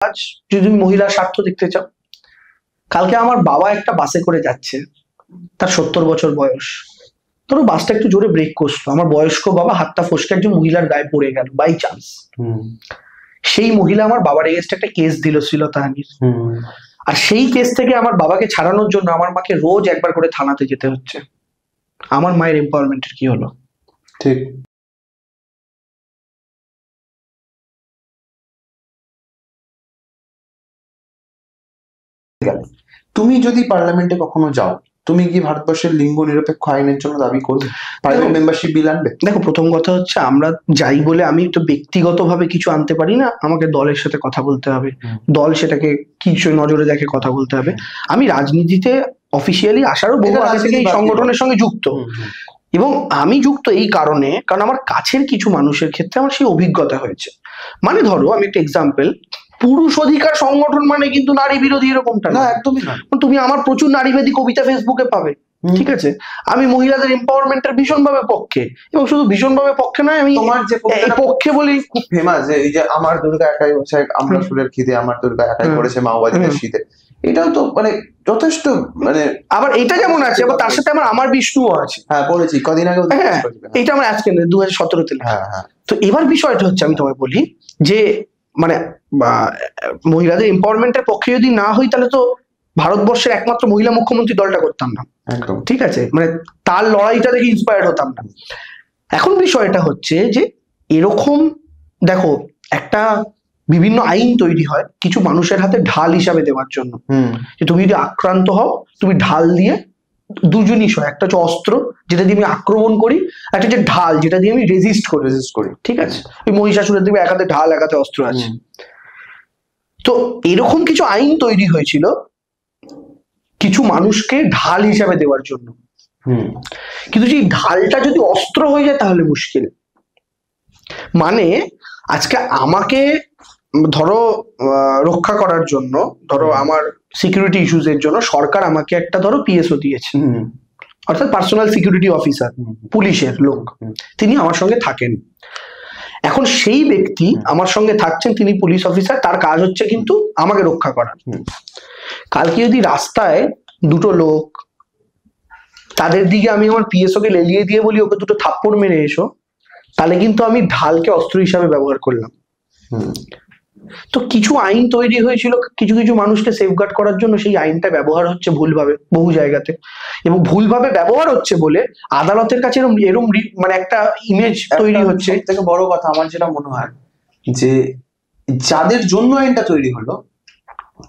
আজ যদি তুমি মহিলার স্বার্থ দেখতে চাও, কালকে আমার বাবা একটা বাসে করে যাচ্ছে, তার 70 বছর বয়স। ধরো বাসটা একটু জোরে ব্রেক করলো, আমার বয়স্ক বাবা হাতটা ফসকে একজন মহিলার গায়ে পড়ে গেল বাই চান্স। সেই মহিলা আমার বাবার এগেইনস্টে একটা কেস দিল শ্লীলতাহানির। আর সেই কেস থেকে আমার বাবাকে ছাড়ানোর জন্য আমার মাকে রোজ একবার করে থানাতে যেতে হচ্ছে। আমার মায়ের এম্পাওয়ারমেন্টের কি হলো? ঠিক। তুমি যদি পার্লামেন্টে কখনো যাও, তুমি কি ভারতবর্ষের লিঙ্গ নিরপেক্ষ আইনের জন্য দাবি করবে? পার্লামেন্ট মেম্বারশিপ বিল আনবে? দেখো, প্রথম কথা হচ্ছে আমরা যাই বলে আমি তো ব্যক্তিগতভাবে কিছু আনতে পারি না, আমাকে দলের সাথে কথা বলতে হবে, দল সেটাকে কিছু নজরে দেখে কথা বলতে হবে। আমি রাজনীতিতে অফিসিয়ালি আসারও বহু আগে থেকে এই সংগঠনের সঙ্গে যুক্ত, এবং আমি যুক্ত এই কারণে কারণ আমার কাছের কিছু মানুষের ক্ষেত্রে আমার সেই অভিজ্ঞতা হয়েছে। মানে ধরো আমি একটা এক্সাম্পল, পুরুষ অধিকার সংগঠন মানে কিন্তু নারী বিরোধী এরকমটা না, একদমই না। তুমি আমার প্রচুর নারীবাদী কবিতা ফেসবুকে পাবে, ঠিক আছে? আমি মহিলাদের এম্পাওয়ারমেন্টের ভীষণভাবে পক্ষে, এবং শুধু ভীষণভাবে পক্ষে নয়, আমি তোমার যে পক্ষে বলি খুব ফেমাস, যে এই যে আমার দুর্গা একাই বসে আমরা ফুলের খিদে, আমার দুর্গা একাই করেছে মাওবাদীদের শীতে, এটাও তো মানে যথেষ্ট, মানে আবার এটা যেমন আছে, আবার তার সাথে আমার বিষ্ণুও আছে। হ্যাঁ, পড়েছি কদিন আগে। এটা আমার আজকে 2017-তে। তো এবার বিষয়টা হচ্ছে, আমি তোমায় বলি যে মানে মহিলাদের এম্পাওয়ারমেন্টের পক্ষে যদি না হই, তাহলে তো ভারতবর্ষের একমাত্র মহিলা মুখ্যমন্ত্রী দলটা করতাম না, ঠিক আছে? মানে তার লড়াইটা দেখে ইন্সপায়ার্ড হতাম না। এখন বিষয়টা হচ্ছে যে এরকম দেখো, একটা বিভিন্ন আইন তৈরি হয় কিছু মানুষের হাতে ঢাল হিসাবে দেওয়ার জন্য, যে তুমি যদি আক্রান্ত হও, তুমি ঢাল দিয়ে দুজনই হয়, একটা হচ্ছে অস্ত্র যেটা দিয়ে আমি আক্রমণ করি, একটা হচ্ছে ঢাল যেটা দিয়ে আমি রেজিস্ট করি, ঠিক আছে? ওই মহিষাসুরের দিকে এক হাতে ঢাল এক হাতে অস্ত্র আছে। তো এরকম কিছু আইন তৈরি হয়েছিল কিছু মানুষকে ঢাল হিসাবে দেওয়ার জন্য, কিন্তু সেই ঢালটা যদি অস্ত্র হয়ে যায় তাহলে মুশকিল। মানে আজকে আমাকে ধরো রক্ষা করার জন্য, ধরো আমার সিকিউরিটি ইস্যুস এর জন্য সরকার আমাকে একটা ধরো পিএসও দিয়েছে, অর্থাৎ পার্সোনাল সিকিউরিটি অফিসার, পুলিশের লোক, তিনি আমার সঙ্গে থাকেন। এখন সেই ব্যক্তি আমার সঙ্গে থাকছেন, তিনি পুলিশ অফিসার, তার কাজ হচ্ছে কিন্তু আমাকে রক্ষা করা। কালকে যদি রাস্তায় দুটো লোক, তাদের দিকে আমি আমার পিএসও কে লেলিয়ে দিয়ে বলি ওকে দুটো থাপ্পড় মেরে এসো, তাহলে কিন্তু আমি ঢালকে অস্ত্র হিসাবে ব্যবহার করলাম। তো কিছু আইন তৈরি হয়েছিল কিছু কিছু মানুষকে সেফগার্ড করার জন্য, সেই আইনটা ব্যবহার হচ্ছে ভুলভাবে বহু জায়গাতে, এবং ভুলভাবে ব্যবহার হচ্ছে বলে আদালতের কাছে এরম মানে একটা ইমেজ তৈরি হচ্ছে। থেকে বড় কথা আমার যেটা মনে হয়, যে যাদের জন্য আইনটা তৈরি হলো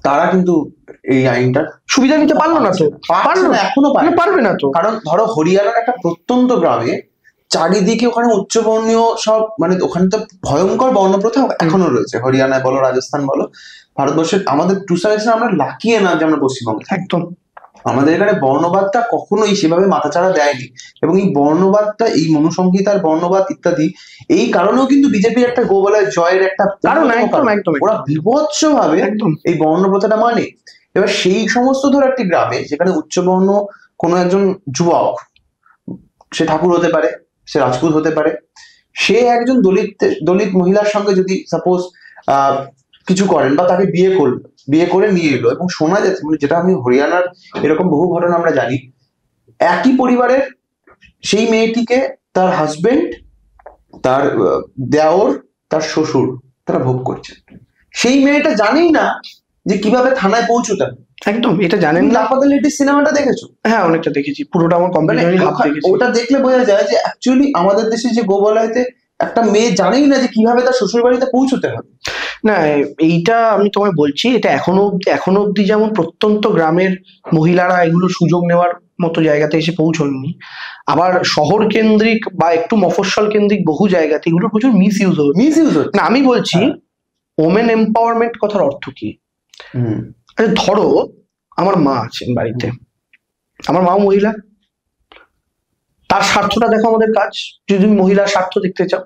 তারা কিন্তু এই আইনটার সুবিধা নিতে পারলো না, তো এখনো পারবে না তো। কারণ ধরো হরিয়ানার একটা প্রত্যন্ত গ্রামে চারিদিকে ওখানে উচ্চবর্ণীয় সব, মানে ওখানে তো ভয়ঙ্কর বর্ণপ্রথা এখনো রয়েছে, হরিয়ানায় বলো রাজস্থান বলো, ভারতবর্ষের আমাদের টু সাইডে আমরা লাকিয়ে না যে আমরা পশ্চিমবঙ্গে একদম। আমাদের এখানে বর্ণবাদটা কখনোই সেভাবে মাথাচাড়া দেয়নি, এবং এই বর্ণবাদটা, এই মনুসংহিতার বর্ণবাদ ইত্যাদি, এই কারণেও কিন্তু বিজেপির একটা গোবলায় জয়ের একটা কারণ। ওরা বিভৎস ভাবে এই বর্ণপ্রথাটা মানে। এবার সেই সমস্ত ধরো একটি গ্রামে যেখানে উচ্চবর্ণ কোনো একজন যুবক, সে ঠাকুর হতে পারে, সে রাজপুত হতে পারে, সে একজন দলিত মহিলার সঙ্গে যদি সাপোজ কিছু করেন বা তাকে বিয়ে করে নিয়ে এলো, এবং শোনা যাচ্ছে, মানে যেটা আমি হরিয়ানার এরকম বহু ঘটনা আমরা জানি, একই পরিবারের সেই মেয়েটিকে তার হাজবেন্ড, তার দেওর, তার শ্বশুর তারা ভোগ করছে। সেই মেয়েটা জানেই না যে কিভাবে থানায় পৌঁছতে। একদম, এটা জানেন না। লাপাতা লেডিস সিনেমাটা দেখেছো? হ্যাঁ, অনেকটা দেখেছি, পুরোটা আমার কমপ্লিট। ওটা দেখলে বোঝা যায় যে অ্যাকচুয়ালি আমাদের দেশে যে গোবলাইতে একটা মেয়ে জানেই না যে কিভাবে তার শ্বশুর বাড়িতে পৌঁছতে হবে। না, এইটা আমি তোমায় বলছি, এটা এখনো অব্দি যেমন প্রত্যন্ত গ্রামের মহিলারা এগুলো সুযোগ নেওয়ার মতো জায়গাতে এসে পৌঁছননি, আবার শহর কেন্দ্রিক বা একটু মফস্বল কেন্দ্রিক বহু জায়গাতে এগুলো প্রচুর মিসইউজ হচ্ছে। না, আমি বলছি ওমেন এম্পাওয়ারমেন্ট কথার অর্থ কি? ধরো আমার মা আছেন বাড়িতে, আমার মা মহিলা, তার স্বার্থটা দেখো আমাদের কাজ। যদি তুমি মহিলার স্বার্থ দেখতে চাও,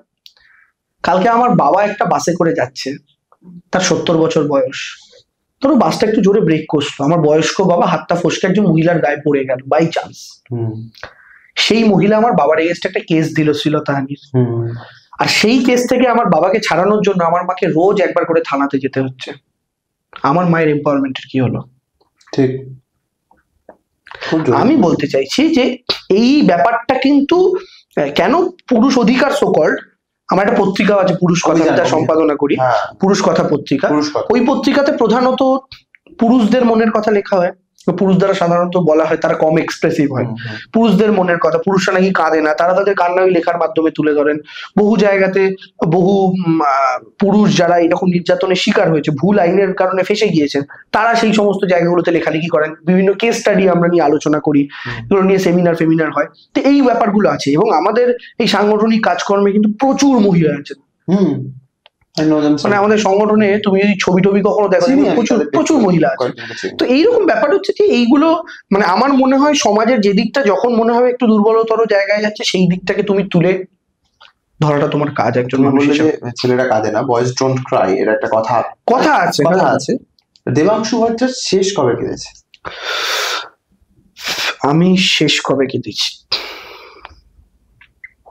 কালকে আমার বাবা একটা বাসে করে যাচ্ছে, তার 70 বছর বয়স। ধরো বাসটা একটু জোরে ব্রেক করলো, আমার বয়স্ক বাবা হাতটা ফসকে একজন মহিলার গায়ে পড়ে গেল বাই চান্স। সেই মহিলা আমার বাবার এগেইনস্টে একটা কেস দিল শ্লীলতাহানির। আর সেই কেস থেকে আমার বাবাকে ছাড়ানোর জন্য আমার মাকে রোজ একবার করে থানাতে যেতে হচ্ছে। আমার মায়ের এম্পাওয়ারমেন্টের কি হলো? ঠিক। আমি বলতে চাইছি যে এই ব্যাপারটা কিন্তু কেন পুরুষ অধিকার সোকল্ড, আমার একটা পত্রিকা আছে পুরুষ কথা, আমি সম্পাদনা করি, পুরুষ কথা পত্রিকা। ওই পত্রিকাতে প্রধানত পুরুষদের মনের কথা লেখা হয়। পুরুষ দ্বারা সাধারণত বলা হয় তারা কম এক্সপ্রেসিভ হয়, পুরুষদের মনের কথা। পুরুষরা নাকি কাঁদে না, তারা তাদের কান্না ওই লেখার মাধ্যমে তুলে ধরেন। বহু জায়গাতে বহু পুরুষ যারা এরকম নির্যাতনের শিকার হয়েছে, ভুল আইনের কারণে ফেঁসে গিয়েছেন, তারা সেই সমস্ত জায়গাগুলোতে লেখালেখি করেন। বিভিন্ন কেস স্টাডি আমরা নিয়ে আলোচনা করি, এগুলো নিয়ে সেমিনার ফেমিনার হয়। তো এই ব্যাপারগুলো আছে, এবং আমাদের এই সাংগঠনিক কাজকর্মে কিন্তু প্রচুর মহিলা আছেন। মানে আমাদের সংগঠনে তুমি যদি ছবি টবি কখনো দেখো, প্রচুর প্রচুর মহিলা আছে। তো এইরকম ব্যাপার হচ্ছে যে এইগুলো মানে আমার মনে হয় সমাজের যে দিকটা যখন মনে হয় একটু দুর্বলতর জায়গায় যাচ্ছে, সেই দিকটাকে তুমি তুলে ধরাটা তোমার কাজ। একজন মানুষের ছেলেরা কাঁদে না, বয়েজ ডোন্ট ক্রাই, এর একটা কথা আছে। দেবাংশু ভট্টাচার্য শেষ কবে কেঁদেছে? আমি শেষ কবে কেঁদেছি?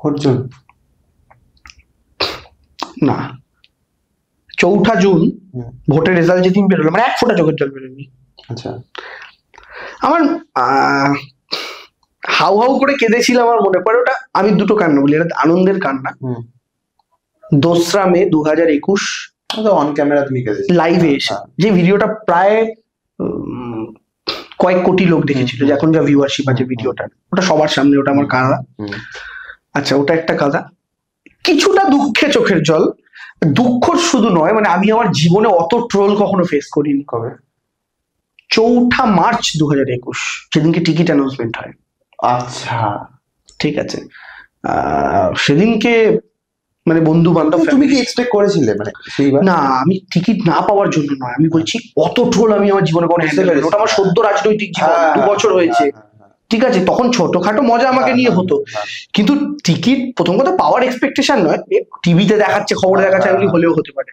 অর্জুন না, 4 জুন ভোটের রেজাল্ট যেদিন বেরোলো, মানে এক ফোঁটা চোখের জল বেরোয়নি। আচ্ছা, আমার হাউ হাউ করে কেঁদেছিলাম আমার মনে পড়ে। ওটা আমি দুটো কান্না বলি, এটা আনন্দের কান্না। 2রা মে 2021 অন ক্যামেরা তুমি কেঁদেছো লাইভে এসে, যে ভিডিওটা প্রায় কয়েক কোটি লোক দেখেছিল, এখন যা ভিউয়ারশিপ আছে ভিডিওটার, ওটা সবার সামনে, ওটা আমার কাঁদা। আচ্ছা, ওটা একটা কাঁদা। কিছুটা দুঃখে চোখের জল। দুঃখ শুধু নয়, মানে আমি আমার জীবনে অত ট্রোল কখনো ফেস করিনি। কবে? 4 মার্চ 2021, যেদিনকে টিকিট অ্যানাউন্সমেন্ট হয়। আচ্ছা, ঠিক আছে। সেদিনকে মানে বন্ধু বান্ধব, তুমি কি এক্সপেক্ট করেছিলে? মানে না, আমি টিকিট না পাওয়ার জন্য নয়, আমি বলছি অত ট্রোল আমি আমার জীবনে কোনো হ্যান্ডেল করিনি। ওটা আমার সদ্য রাজনৈতিক জীবন, 2 বছর হয়েছে। ঠিক আছে, তখন ছোটখাটো মজা আমাকে নিয়ে হতো, কিন্তু টিকিট প্রথম কথা পাওয়ার এক্সপেকটেশন নয়, টিভিতে দেখাচ্ছে, খবরে দেখাচ্ছে, এগুলি হলেও হতে পারে।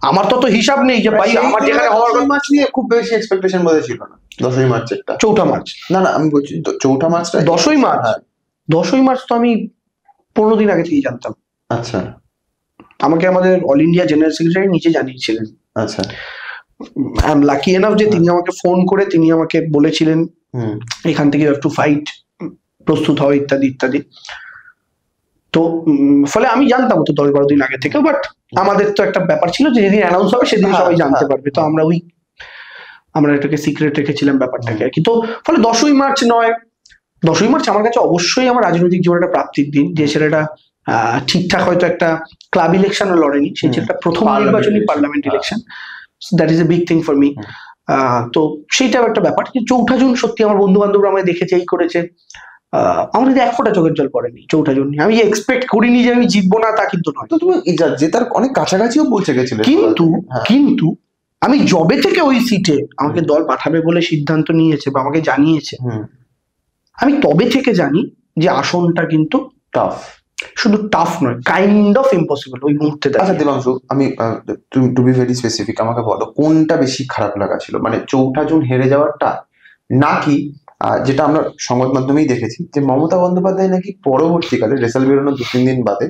আমার তো হিসাব নেই যে ভাই আমার যেখানে হওয়ার কথা। মার্চ নিয়ে খুব বেশি এক্সপেকটেশন বোধ ছিল না। 10ই মার্চেরটা, 4 মার্চ না আমি বলছি 4 মার্চটা 10ই মার্চ। 10ই মার্চ তো আমি 15 দিন আগে থেকেই জানতাম। আচ্ছা, আমাকে আমাদের অল ইন্ডিয়া জেনারেল সেক্রেটারি নিচে জানিয়েছিলেন। আচ্ছা, আই এম লাকি এনাফ যে তিনি আমাকে ফোন করে তিনি আমাকে বলেছিলেন এখান থেকে ইউ হ্যাভ টু ফাইট, প্রস্তুত হও, ইত্যাদি ইত্যাদি। তো ফলে আমি জানতাম তো 10-12 দিন আগে থেকে, বাট আমাদের তো একটা ব্যাপার ছিল যে যেদিন অ্যানাউন্স হবে সেদিন সবাই জানতে পারবে। তো আমরা এটাকে সিক্রেট রেখেছিলাম ব্যাপারটাকে আর কি। তো ফলে 10ই মার্চ নয়, 10ই মার্চ আমার কাছে অবশ্যই আমার রাজনৈতিক জীবনের একটা প্রাপ্তির দিন। যে ছেলেটা ঠিকঠাক হয়তো একটা ক্লাব ইলেকশনও লড়েনি, সেই ছেলেটা প্রথম নির্বাচনী parliament election, that is a big thing for me. তো সেইটাও একটা ব্যাপার। 4 জুন সত্যি আমার বন্ধু বান্ধবরা আমায় দেখেছে, এই করেছে, আমার যদি এক ফোঁটা চোখের জল পড়েনি 4 জুন। আমি এক্সপেক্ট করিনি যে আমি জিতবো না, তা কিন্তু নয়। তো তুমি জেতার অনেক কাছাকাছিও পৌঁছে গেছিলে, কিন্তু আমি জবে থেকে ওই সিটে আমাকে দল পাঠাবে বলে সিদ্ধান্ত নিয়েছে বা আমাকে জানিয়েছে, আমি তবে থেকে জানি যে আসনটা কিন্তু টাফ। শুধু টাফ নয়, কাইন্ড অফ ইম্পসিবল ওই মুহূর্তে। আচ্ছা দেবাংশু, আমি টু বি ভেরি স্পেসিফিক, আমাকে বলো কোনটা বেশি খারাপ লাগা ছিল, মানে 4 জুন হেরে যাওয়ারটা, নাকি যেটা আমরা সংবাদ মাধ্যমেই দেখেছি যে মমতা বন্দ্যোপাধ্যায় নাকি পরবর্তীকালে রেজাল্ট বেরোনোর 2-3 দিন বাদে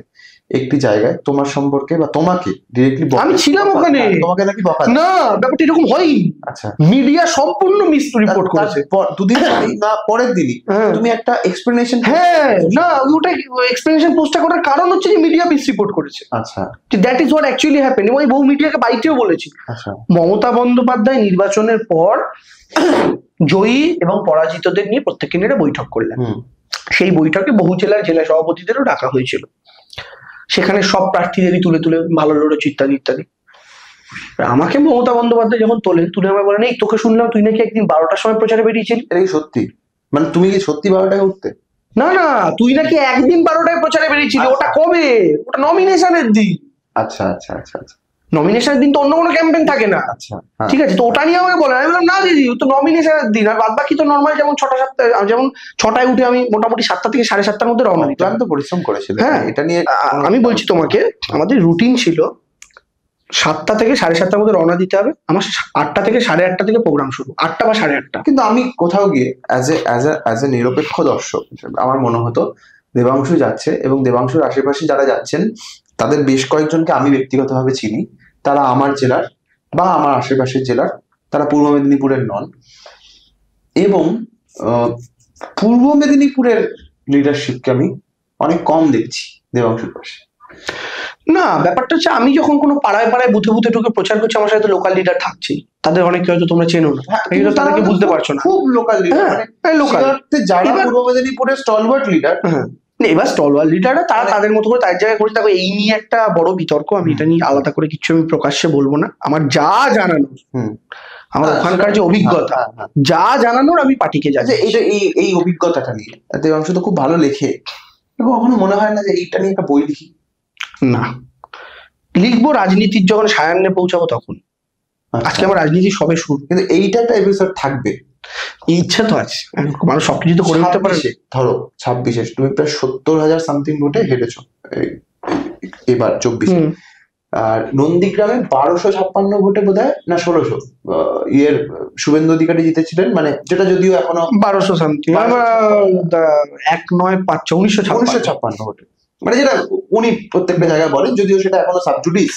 একটি জায়গায় তোমার সম্পর্কে বা তোমাকে ডিরেক্টলি, আমি ছিলাম ওখানে, তোমাকে নাকি বকা না, ব্যাপারটা এরকম হয়নি। আচ্ছা, মিডিয়া সম্পূর্ণ মিস রিপোর্ট করেছে। 2 দিন না পরের দিনই তুমি একটা এক্সপ্লেনেশন, হ্যাঁ না, ওটা এক্সপ্লেনেশন পোস্টটা করার কারণ হচ্ছে যে মিডিয়া মিস রিপোর্ট করেছে। আচ্ছা, that is what actually happen. এবং বহু মিডিয়াকে বাইটেও বলেছি। আচ্ছা, মমতা বন্দ্যোপাধ্যায় নির্বাচনের পর জয়ী এবং পরাজিতদের নিয়ে প্রত্যেককে নিয়ে বৈঠক করলেন। সেই বৈঠকে বহু জেলার জেলা সভাপতিদেরও ডাকা হয়েছিল, সেখানে সব প্রার্থীদেরই তুলে তুলে ভালো লড়েছে ইত্যাদি ইত্যাদি। আমাকে মমতা বন্দ্যোপাধ্যায় যখন তুলে আমায় বলেন, এই তোকে শুনলাম তুই নাকি একদিন 12টার সময় প্রচারে বেরিয়েছিলি। এটা কি সত্যি? মানে তুমি কি সত্যি 12টায় উঠতে? না না, তুই নাকি একদিন 12টায় প্রচারে বেরিয়েছিলি। ওটা কবে? ওটা নমিনেশনের দিন। আচ্ছা আচ্ছা আচ্ছা আচ্ছা, নমিনেশনের দিন তো অন্য কোনো ক্যাম্পেইন থাকে না। আচ্ছা, ঠিক আছে, তো ওটা নিয়ে আমাকে বলেন। আমি বললাম না দিদি, তো নমিনেশনের দিন, আর বাদ বাকি তো নর্মাল, যেমন 6টায় উঠে আমি মোটামুটি 7টা থেকে 7:30টার মধ্যে রওনা দিতাম। তো পরিশ্রম করেছিল। হ্যাঁ, এটা নিয়ে আমি বলছি তোমাকে, আমাদের রুটিন ছিল 7টা থেকে 7:30টার মধ্যে রওনা দিতে হবে। আমার 8টা থেকে 8:30 থেকে প্রোগ্রাম শুরু, 8টা বা 8:30। কিন্তু আমি কোথাও গিয়ে অ্যাজ এ নিরপেক্ষ দর্শক আমার মনে হতো দেবাংশু যাচ্ছে, এবং দেবাংশুর আশেপাশে যারা যাচ্ছেন তাদের বেশ কয়েকজনকে আমি ব্যক্তিগতভাবে চিনি, তারা আমার জেলার বা আমার আশেপাশের জেলার, তারা পূর্ব মেদিনীপুরের নন। এবং পূর্ব মেদিনীপুরের লিডারশিপকে আমি অনেক কম দেখছি দেবাংশুর পাশে। না, ব্যাপারটা হচ্ছে আমি যখন কোনো পাড়ায় পাড়ায় বুথে বুথে ঢুকে প্রচার করছি, আমার সাথে লোকাল লিডার থাকছেই, তাদের অনেকে হয়তো তোমরা চেনো না, কিন্তু তাদেরকে বুঝতে পারছো না, খুব লোকাল লিডার, লোকাল যারা পূর্ব মেদিনীপুরের স্টলওয়ার্ড লিডার। এবার স্টলওয়ার্ড লিডাররা তারা তাদের মতো করে তার জায়গায় করছে। দেখো, এই নিয়ে একটা বড় বিতর্ক, আমি এটা নিয়ে আলাদা করে কিছু আমি প্রকাশ্যে বলবো না। আমার যা জানানো, আমার ওখানকার যে অভিজ্ঞতা, যা জানানোর আমি পার্টিকে জানি। এই অভিজ্ঞতাটা নিয়ে দেবাংশু তো খুব ভালো লেখে, কখনো মনে হয় না যে এইটা নিয়ে একটা বই লিখি? না, লিখবো রাজনীতির যখন সায়ান্নে পৌঁছাবো তখন। আজকে আমার রাজনীতি সবে শুরু, কিন্তু এইটা একটা এপিসোড থাকবে, ইচ্ছা তো আছে, মানুষ সবকিছু তো করে দিতে পারে। ধরো 26-এ তুমি প্রায় 70,000 সামথিং ভোটে হেরেছো, এবার 24-এ। আর নন্দীগ্রামে 1256 ভোটে বোধহয় না 1600 শুভেন্দু অধিকারী জিতেছিলেন, মানে যেটা যদিও এখনো 1200 সামথিং, 1956 ভোটে, মানে যেটা উনি প্রত্যেকটা জায়গায় বলেন, যদিও সেটা এখনো সাবজুডিস,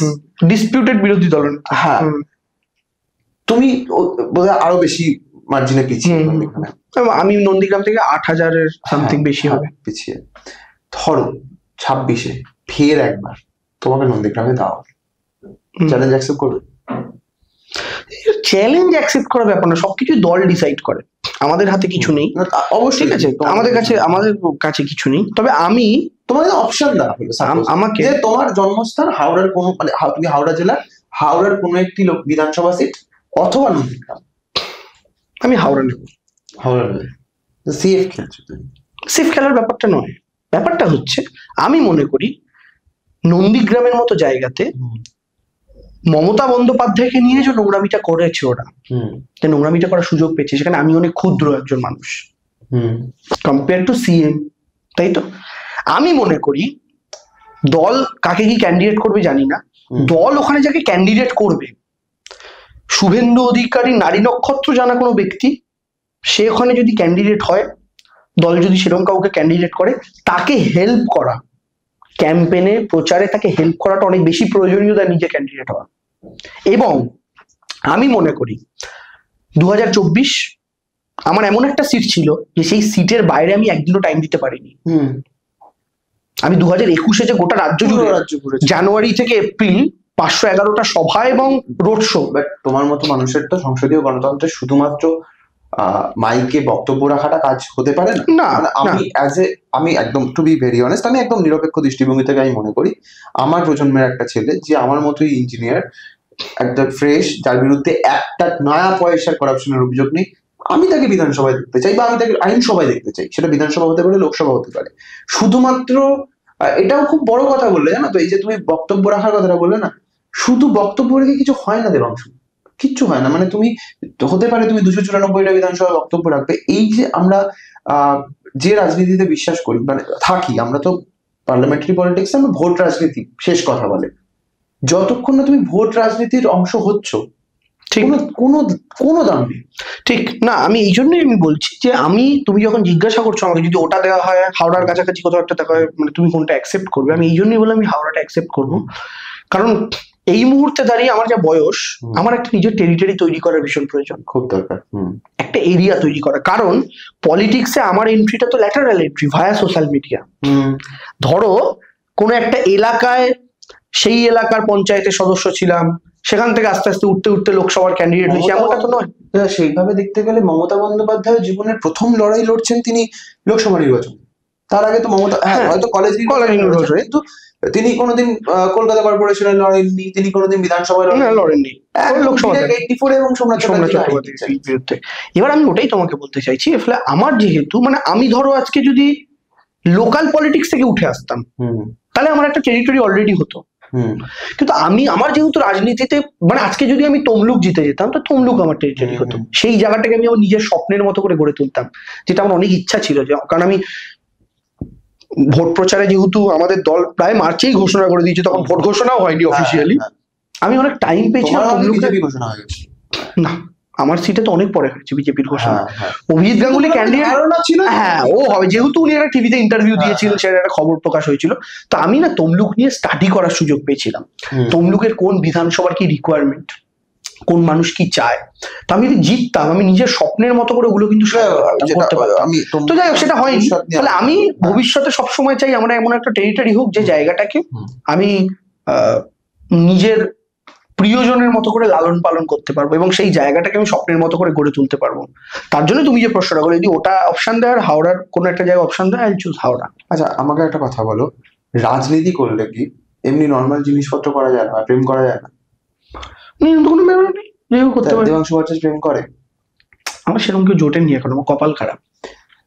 ডিসপিউটেড বিরোধী দল। হ্যাঁ, তুমি বোধহয় আরো বেশি মার্জিনে পিছিয়ে। আমি নন্দীগ্রাম থেকে 8000-এর সামথিং বেশি হবে পিছিয়ে। ধরো 26-এ ফের একবার তোমাকে নন্দীগ্রামে দাও, চ্যালেঞ্জ অ্যাকসেপ্ট করবে? চ্যালেঞ্জ অ্যাকসেপ্ট করার ব্যাপার না, সবকিছু দল ডিসাইড করে, আমাদের হাতে কিছু নেই। অবশ্যই ঠিক আছে, আমাদের কাছে কিছু নেই। তবে আমি তোমাকে অপশন দেওয়া হলো আমাকে, তোমার জন্মস্থান হাওড়ার কোনো, মানে তুমি হাওড়া জেলার হাওড়ার কোনো একটি বিধানসভা সিট অথবা নন্দীগ্রাম, আমি হাওড়া নেব। হাওড়া নেবে? সেফ খেলছো তুমি? সেফ খেলার ব্যাপারটা নয়, ব্যাপারটা হচ্ছে আমি মনে করি নন্দীগ্রামের মতো জায়গাতে মমতা বন্দ্যোপাধ্যায়কে নিয়ে যে নোংরামিটা করেছে ওরা, যে নোংরামিটা করার সুযোগ পেয়েছে, সেখানে আমি অনেক ক্ষুদ্র একজন মানুষ কম্পেয়ার টু সিএম, তাই তো? আমি মনে করি দল কাকে কি ক্যান্ডিডেট করবে জানি না, দল ওখানে যাকে ক্যান্ডিডেট করবে, শুভেন্দু অধিকারী নারী নক্ষত্র জানা কোনো ব্যক্তি, সে ওখানে যদি ক্যান্ডিডেট হয়, দল যদি সেরকম কাউকে ক্যান্ডিডেট করে, তাকে হেল্প করা, ক্যাম্পেনে প্রচারে তাকে হেল্প করাটা অনেক বেশি প্রয়োজনীয় তার নিজে ক্যান্ডিডেট হওয়া। এবং আমি মনে করি 2024 আমার এমন একটা সিট ছিল যে সেই সিটের বাইরে আমি একদিনও টাইম দিতে পারিনি। আমি 2021-এ যে গোটা রাজ্য জুড়ে জানুয়ারি থেকে এপ্রিল 511টা সভা এবং রোড শো। বাট তোমার মতো মানুষের তো সংসদীয় গণতন্ত্রে শুধুমাত্র মাইকে বক্তব্য রাখাটা কাজ হতে পারে না। আমি একদম টু বি ভেরি অনেস্ট, আমি একদম নিরপেক্ষ দৃষ্টিভঙ্গি থেকে আমি মনে করি আমার প্রজন্মের একটা ছেলে যে আমার মতোই ইঞ্জিনিয়ার, একটা ফ্রেশ, যার বিরুদ্ধে একটা নয়া পয়সার করাপশনের অভিযোগ নেই, আমি তাকে বিধানসভায় দেখতে চাই, বা আমি তাকে আইনসভায় দেখতে চাই। সেটা বিধানসভা হতে পারে, লোকসভা হতে পারে। শুধুমাত্র এটাও খুব বড় কথা বললে, জানো তো, এই যে তুমি বক্তব্য রাখার কথাটা বললে না, শুধু বক্তব্য রেখে কিছু হয় না দেবাংশু, কিচ্ছু হয় না। মানে তুমি হতে পারে তুমি 294টা বিধানসভা বক্তব্য রাখবে, এই যে আমরা যে রাজনীতিতে বিশ্বাস করি, মানে থাকি আমরা, তো পার্লামেন্টারি পলিটিক্স আমরা ভোট রাজনীতি শেষ কথা বলে, যতক্ষণ না তুমি ভোট রাজনীতির অংশ হচ্ছ, ঠিক কোনো দাম নেই। ঠিক না, আমি এই জন্যই আমি বলছি যে তুমি যখন জিজ্ঞাসা করছো আমাকে, যদি ওটা দেওয়া হয়, হাওড়ার কাছাকাছি কোথাও একটা দেখা হয়, মানে তুমি কোনটা অ্যাকসেপ্ট করবে, আমি এই জন্যই বলে আমি হাওড়াটা অ্যাকসেপ্ট করবো। কারণ এই মুহূর্তে দাঁড়িয়ে আমার যা বয়স, আমার একটা নিজের টেরিটরি তৈরি করার ভীষণ প্রয়োজন, খুব দরকার, একটা এরিয়া তৈরি করা। কারণ পলিটিক্সে আমার এন্ট্রিটা তো ল্যাটারাল এন্ট্রি ভায়া সোশ্যাল মিডিয়া। ধরো কোনো একটা এলাকায়, সেই এলাকার পঞ্চায়েতের সদস্য ছিলাম, সেখান থেকে আস্তে আস্তে উঠতে উঠতে লোকসভার ক্যান্ডিডেট হয়েছে, এমনটা তো নয়। সেইভাবে দেখতে গেলে মমতা বন্দ্যোপাধ্যায় জীবনের প্রথম লড়াই লড়ছেন তিনি লোকসভা নির্বাচন। তার আগে তো মমতা হয়তো কলেজ নির্বাচন, কিন্তু তিনি কোনোদিন কলকাতা কর্পোরেশনে লড়েননি, তিনি কোনোদিন বিধানসভায় লড়েননি, লোকসভা 84 এবং সোমনাথ চট্টোপাধ্যায়ের বিরুদ্ধে। এবার আমি ওটাই তোমাকে বলতে চাইছি, ফলে আমার যেহেতু, মানে আমি ধরো আজকে যদি লোকাল পলিটিক্স থেকে উঠে আসতাম, তাহলে আমার একটা টেরিটরি অলরেডি হতো। কিন্তু আমার যেহেতু রাজনীতিতে, মানে আজকে যদি আমি তমলুক জিতে যেতাম, তো তমলুক আমার টেরিটরি হতো। সেই জায়গাটাকে আমি আমার নিজের স্বপ্নের মতো করে গড়ে তুলতাম, যেটা আমার অনেক ইচ্ছা ছিল। কারণ আমি ভোট প্রচারে, যেহেতু আমাদের দল প্রায় মার্চেই ঘোষণা করে দিয়েছে, তখন ভোট ঘোষণাও হয়নি অফিসিয়ালি, আমি অনেক টাইম পেয়েছিলাম। না, আমার সিটে তো অনেক পরে হয়েছে বিজেপির ঘোষণা। অভিজিৎ গাঙ্গুলি ক্যান্ডিডেট ছিল, হ্যাঁ ও হবে, যেহেতু উনি একটা টিভিতে ইন্টারভিউ দিয়েছিলেন, সেটা একটা খবর প্রকাশ হয়েছিল। তো আমি না তমলুক নিয়ে স্টাডি করার সুযোগ পেয়েছিলাম, তমলুকের কোন বিধানসভার কি রিকোয়ারমেন্ট, কোন মানুষ কি চায়। তো আমি যদি জিততাম, আমি নিজের স্বপ্নের মতো করে ওগুলো কিন্তু করতে পারতাম। তো যাই হোক, সেটা হয়নি। তাহলে আমি ভবিষ্যতে সবসময় চাই আমরা এমন একটা টেরিটরি হোক যে জায়গাটাকে আমি নিজের প্রিয়জনের মতো করে লালন পালন করতে পারবো, এবং সেই জায়গাটাকে আমি স্বপ্নের মতো করে গড়ে তুলতে পারবো। তার জন্য তুমি যে প্রশ্নটা করো, যদি ওটা অপশন দেয় আর হাওড়ার কোনো একটা জায়গায় অপশন দেয়, আই চুজ হাওড়া। আচ্ছা, আমাকে একটা কথা বলো, রাজনীতি করলে কি এমনি নর্মাল জিনিসপত্র করা যায় না, প্রেম করা যায় না? কোনো ব্যাপার নেই, করতে পারে। দেবাংশু ভট্টাচার্য প্রেম করে? আমার সেরকম কেউ জোটেনি এখন, আমার কপাল খারাপ।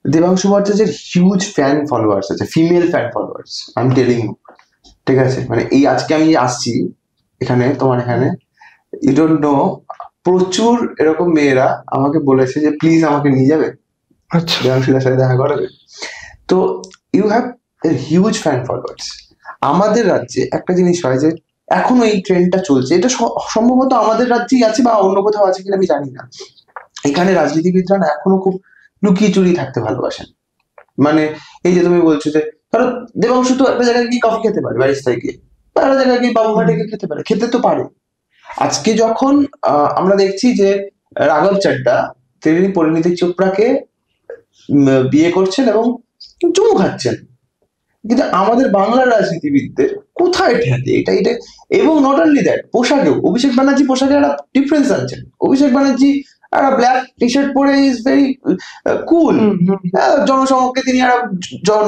দেবাংশু ভট্টাচার্যের হিউজ ফ্যান ফলোয়ার্স আছে, ফিমেল ফ্যান ফলোয়ার্স, আমি টেলিং ইউ, ঠিক আছে? মানে এই আজকে আমি আসছি এখানে, তোমার এখানে, ইউ ডোন্ট নো, প্রচুর এরকম মেয়েরা আমাকে বলেছে যে প্লিজ আমাকে নিয়ে যাবে, আচ্ছা, দেবাংশুদার সাথে দেখা করাবে। তো you have huge fan followers. আমাদের রাজ্যে একটা জিনিস হয় যে এখনো এই ট্রেন্ডটা চলছে, এটা সম্ভবত আমাদের রাজ্যেই আছে বা অন্য কোথাও আছে কিনা আমি জানি না, এখানে রাজনীতিবিদরা না এখনো খুব লুকিয়ে চুরিয়ে থাকতে ভালোবাসেন। মানে এই যে তুমি বলছো যে ধরো দেবাংশু তো একটা জায়গায় গিয়ে কফি খেতে পারে বারিস্তায় গিয়ে, বা একটা জায়গায় গিয়ে বাবুঘাটে গিয়ে খেতে পারে, খেতে তো পারে। আজকে যখন আমরা দেখছি যে রাঘব চাড্ডা তিনি পরিণীতি চোপড়াকে বিয়ে করছেন এবং চুমু খাচ্ছেন, কিন্তু আমাদের বাংলার রাজনীতিবিদদের কোথায় ঠেকে এটা এটা? এবং not only that, পোশাকেও Abhishek Banerjee পোশাকে একটা ডিফারেন্স আনছেন। অভিষেক ব্যানার্জি একটা ব্ল্যাক টি শার্ট পরে ইজ ভেরি কুল, জনসমক্ষে তিনি একটা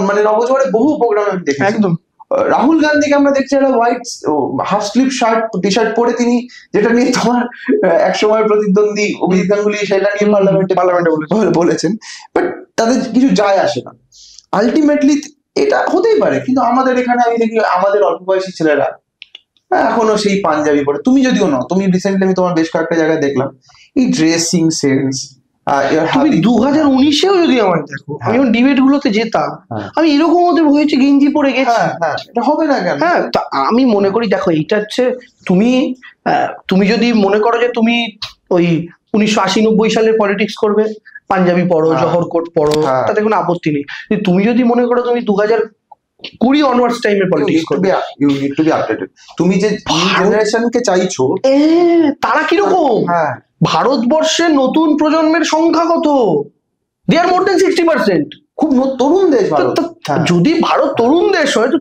মানে নবজোয়ারে বহু প্রোগ্রামে আমি দেখেছি। একদম। রাহুল গান্ধীকে আমরা দেখছি একটা white half sleeve shirt T shirt পরে, তিনি যেটা নিয়ে তোমার এক সময় প্রতিদ্বন্দ্বী অভিজিৎ গাঙ্গুলি সেটা নিয়ে পার্লামেন্টে বলেছেন, বাট তাদের কিছু যায় আসে না। আলটিমেটলি এটা হতেই পারে, কিন্তু আমাদের এখানে আমি দেখি আমাদের অল্প বয়সী ছেলেরা এখনো সেই পাঞ্জাবি পরে, তুমি যদিও নও, তুমি রিসেন্টলি আমি তোমার বেশ কয়েকটা জায়গায় দেখলাম এই ড্রেসিং সেন্স। তুমি 2019-এও যদি আমার দেখো, আমি যখন ডিবেট গুলোতে যেতাম, আমি এরকম হতে হয়েছে গেঞ্জি পরে গেছি। এটা হবে না কেন? হ্যাঁ, তা আমি মনে করি, দেখো এইটা হচ্ছে তুমি যদি মনে করো যে তুমি ওই 1980-90 সালের পলিটিক্স করবে, পাঞ্জাবি পরো, জহর কোট পরো, তাতে কোনো আপত্তি নেই। তুমি যদি মনে করো তুমি 2020 অনওয়ার্ডস টাইমের পলিটিক্স করবে, you need to be updated. তুমি যে জেনারেশনকে চাইছো, তারা কিরকম? ভারতবর্ষের নতুন প্রজন্মের সংখ্যা কত? দে আর মোর দেন 60%। খুব তরুণ দেশ ভারত। যদি ভারত তরুণ দেশ হয়, তো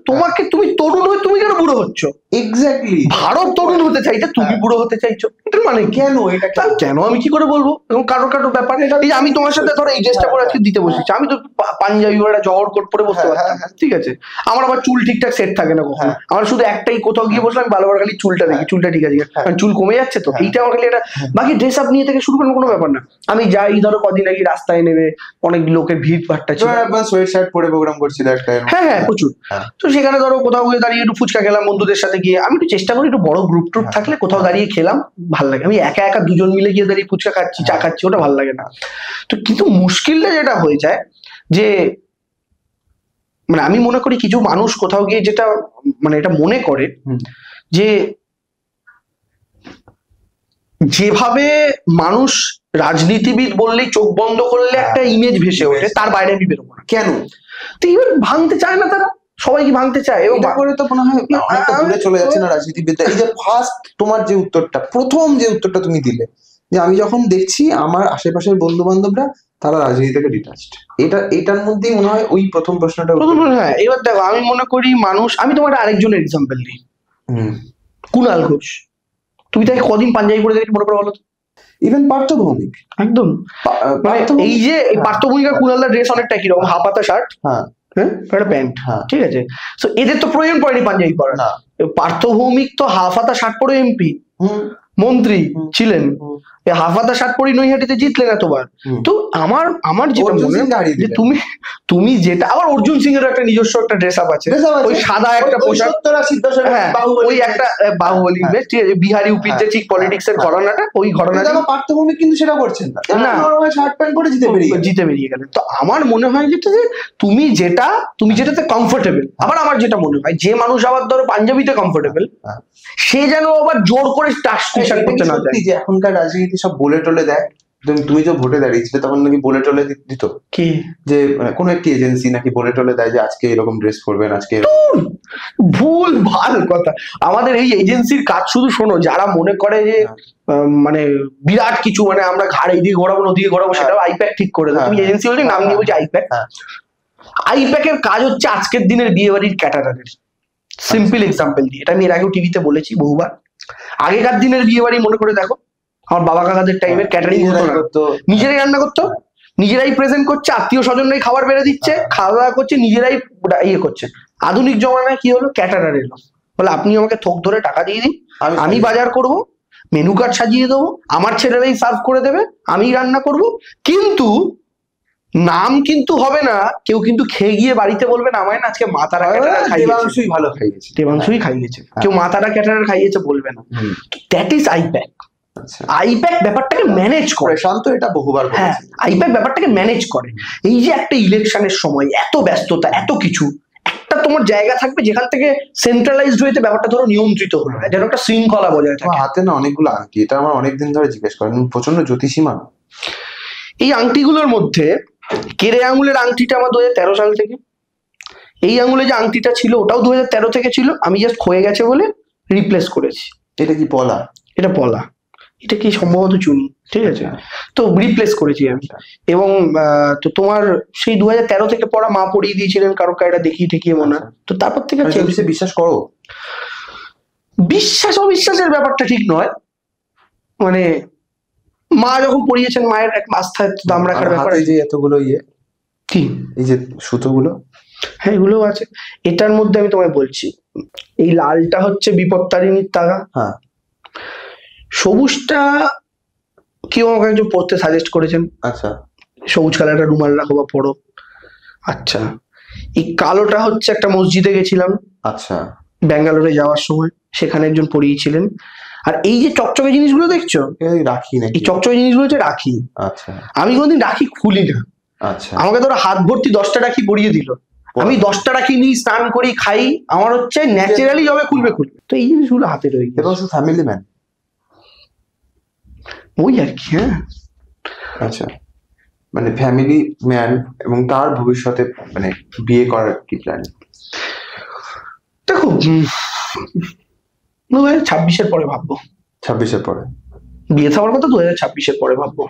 তুমি তরুণ হয়ে তুমি কেন বুড়ো হচ্ছ? এক্স্যাক্টলি, ভারত তরুণ হতে চাইছে, তুমি বুড়ো হতে চাইছো, এটার মানে কেন? এটা কেন আমি কি করে বলবো? এবং কারো ব্যাপার। এই আমি তোমার সাথে ধরো এই ড্রেসটা পরে আজকে দিতে বসেছি, আমি তো পাঞ্জাবি বা জহর কোট পরে বসতে পারতাম, ঠিক আছে? আমার আবার চুল ঠিকঠাক সেট থাকে না কখনো, আমার শুধু একটাই, কোথাও গিয়ে বসলাম বারবার খালি চুলটা দেখি, চুলটা ঠিক আছে, কারণ চুল কমে যাচ্ছে তো, এইটা আমার খালি এটা। বাকি ড্রেস আপ নিয়ে থেকে শুরু করার কোনো ব্যাপার না। আমি যাই, ধরো কদিন আগে রাস্তায় নেবে অনেক লোকের ভিড় ভাট্টা ছিল, সোয়েট শার্ট পরে প্রোগ্রাম করছিল একটা, হ্যাঁ প্রচুর। তো সেখানে ধরো কোথাও গিয়ে দাঁড়িয়ে একটু ফুচকা খেলাম বন্ধুদের সাথে গিয়ে, আমি একটু চেষ্টা করি একটু বড় গ্রুপ ট্রুপ থাকলে কোথাও দাঁড়িয়ে খেলাম, ভালো লাগে। আমি একা একা দুজন মিলে গিয়ে দাঁড়িয়ে ফুচকা খাচ্ছি, চা খাচ্ছি, ওটা ভালো লাগে না। তো কিন্তু মুশকিলটা যেটা হয়ে যায় যে, মানে আমি মনে করি কিছু মানুষ কোথাও গিয়ে যেটা মানে এটা মনে করে যে যেভাবে মানুষ রাজনীতিবিদ বললেই চোখ বন্ধ করলে একটা ইমেজ ভেসে ওঠে, তার বাইরে আমি বেরোবো না। কেন? তো ইভেন ভাঙতে চায় না তারা, সবাই কি ভাঙতে চায়? এবং করে তো মনে হয় অনেকটা দূরে চলে যাচ্ছে না রাজনীতিবিদরা। এই যে ফার্স্ট তোমার যে উত্তরটা, প্রথম যে উত্তরটা তুমি দিলে, যে আমি যখন দেখছি আমার আশেপাশের বন্ধু বান্ধবরা তারা রাজনীতি থেকে ডিটাচড, এটার মধ্যেই মনে হয় ওই প্রথম প্রশ্নটা। হ্যাঁ, এবার দেখো আমি মনে করি মানুষ, আমি তোমার আরেকজনের এক্সাম্পল দিই, কুণাল ঘোষ। তুমি তাকে কদিন পাঞ্জাবি পরে দেখি মনে করো বলো? ইভেন পার্থ ভৌমিক, একদম। এই যে পার্থ ভৌমিক আর কুণালদার ড্রেস অনেকটা কিরকম, হাফ হাতা শার্ট, একটা প্যান্ট, ঠিক আছে? তো এদের তো প্রয়োজন পড়েনি পাঞ্জাবি পরা। পার্থ ভৌমিক তো হাফ হাতা শার্ট পরে এমপি মন্ত্রী ছিলেন, হাফ হাতা শার্ট পরে নৈহাটিতে জিতলেন এতবার। তো আমার যেটা মনে হয় যে তুমি যেটা, আবার অর্জুন সিং এর একটা নিজস্ব একটা ড্রেস আপ আছে, ওই সাদা একটা পোশাক, হ্যাঁ ওই একটা বাহুবলী, ঠিক আছে? বিহারি ইউপির যে ঠিক পলিটিক্স এর ঘটনাটা, ওই ঘটনাটা পার্থ ভৌমিক কিন্তু সেটা করছেন না, শার্ট প্যান্ট পরে জিতে বেরিয়ে গেলেন। তো আমার মনে হয় যেটা যে তুমি যেটাতে কমফোর্টেবল, আবার আমার যেটা মনে হয় যে মানুষ আবার ধরো পাঞ্জাবিতে কমফোর্টেবল, সে যেন আবার জোর করে টি শার্ট পরতে না যায়। যে এখনকার রাজনীতি সব বলে টলে দেয়, তুমি যে ভোটে দাঁড়িয়েছিলে তখন নাকি বলে টলে দিত কি যে কোনো একটি এজেন্সি নাকি বলে টলে দেয় যে আজকে এরকম ড্রেস করবেন, আজকে ভুল ভাল কথা। আমাদের এই এজেন্সির কাজ শুধু শোনো, যারা মনে করে যে মানে বিরাট কিছু, মানে আমরা ঘাড় এইদিকে ঘোরাবো ওদিকে ঘোরাবো, সেটাও আইপ্যাক ঠিক করে দেয়। তুমি এজেন্সি বলছি, নাম নিয়ে বলছি আইপ্যাক। আইপ্যাকের কাজ হচ্ছে আজকের দিনের বিয়ে বাড়ির ক্যাটারারের। সিম্পল এক্সাম্পল দিয়ে, এটা আমি এর আগেও টিভিতে বলেছি বহুবার। আগেকার দিনের বিয়ে বাড়ি মনে করে দেখো, আমার বাবা কাকাদের টাইমের ক্যাটারিং করতো, নিজেরাই রান্না করতো, নিজেরাই প্রেজেন্ট করছে, আত্মীয় স্বজনরাই খাবার বেড়ে দিচ্ছে, খাওয়া দাওয়া করছে, নিজেরাই ইয়ে করছে। আধুনিক জমানায় কি হলো, ক্যাটারার এলো, বলে আপনি আমাকে থোক ধরে টাকা দিয়ে দিন, আমি বাজার করব, মেনু কার্ড সাজিয়ে দেবো, আমার ছেলেরাই সার্ভ করে দেবে, আমি রান্না করব। কিন্তু নাম কিন্তু হবে না, কেউ কিন্তু খেয়ে গিয়ে বাড়িতে বলবে না আমায় না আজকে মাতারা ক্যাটারার খাইয়েছে, দেবাংশুই ভালো খাইয়েছে, দেবাংশুই খাইয়েছে, কেউ মাতারা ক্যাটারার খাইয়েছে বলবে না। That is I-PAC. আইপ্যাক ব্যাপারটাকে ম্যানেজ করে, শান্ত এটা বহুবার বলেছি। হ্যাঁ, আইপ্যাক ব্যাপারটাকে ম্যানেজ করে। এই যে একটা ইলেকশনের সময় এত ব্যস্ততা, এত কিছু, একটা তোমার জায়গা থাকবে যেখান থেকে সেন্ট্রালাইজড হইতে ব্যাপারটা ধরো নিয়ন্ত্রিত হলো, যেন একটা শৃঙ্খলা বজায় থাকে। হাতে না অনেকগুলো আংটি, এটা আমার অনেকদিন ধরে জিজ্ঞেস করেন, প্রচন্ড জ্যোতিষীমান। এই আংটিগুলোর মধ্যে কেরে আঙুলের আংটিটা আমার 2013 সাল থেকে, এই আঙুলে যে আংটিটা ছিল ওটাও 2013 থেকে ছিল, আমি জাস্ট ক্ষয়ে গেছে বলে রিপ্লেস করেছি। এটা কি পলা? এটা পলা, এটা কি সম্ভবত চুনি, ঠিক আছে, তো রিপ্লেস করেছি আমি। এবং তো তোমার সেই 2013 থেকে পড়া মা পড়িয়ে দিয়েছিলেন, কারো কারটা দেখিয়ে ঠেকিয়ে মনে হয়। তো তারপর থেকে বিশ্বাস করো? বিশ্বাস অবিশ্বাসের ব্যাপারটা ঠিক নয়, মানে মা যখন পড়িয়েছেন, মায়ের এক আস্থায় দাম রাখার ব্যাপার। এই যে এতগুলো ইয়ে, কি এই যে সুতোগুলো, হ্যাঁ এগুলো আছে। এটার মধ্যে আমি তোমায় বলছি, এই লালটা হচ্ছে বিপত্তারিণীর তাগা, হ্যাঁ, সবুজটা কেউ আমাকে একজন পড়তে সাজেস্ট করেছেন, আচ্ছা, সবুজ কালারটা রুমাল রাখো বা পড়ো। আচ্ছা, এই কালোটা হচ্ছে একটা মসজিদে গেছিলাম, আচ্ছা, ব্যাঙ্গালোরে যাওয়ার সময়, সেখানে একজন পড়িয়েছিলেন। আর এই যে চকচকে জিনিসগুলো দেখছো, রাখি না, এই চকচকে জিনিসগুলো হচ্ছে রাখি। আচ্ছা, আমি কোনোদিন রাখি খুলি না। আচ্ছা, আমাকে ধরো হাত ভর্তি 10টা রাখি পরিয়ে দিল, আমি 10টা রাখি নিই, স্নান করি, খাই, আমার হচ্ছে ন্যাচারালি যবে খুলবে। তো এই জিনিসগুলো হাতে রয়ে গেছে। ফ্যামিলি ম্যান ওই আর কি। হ্যাঁ, আচ্ছা, মানে ফ্যামিলি ম্যান, এবং তার ভবিষ্যতে মানে বিয়ে করার কি প্ল্যান? দেখো, 2026-এর পরে ভাববো। 26-এর পরে বিয়ে থাকার কথা 2026-এর পরে ভাববো।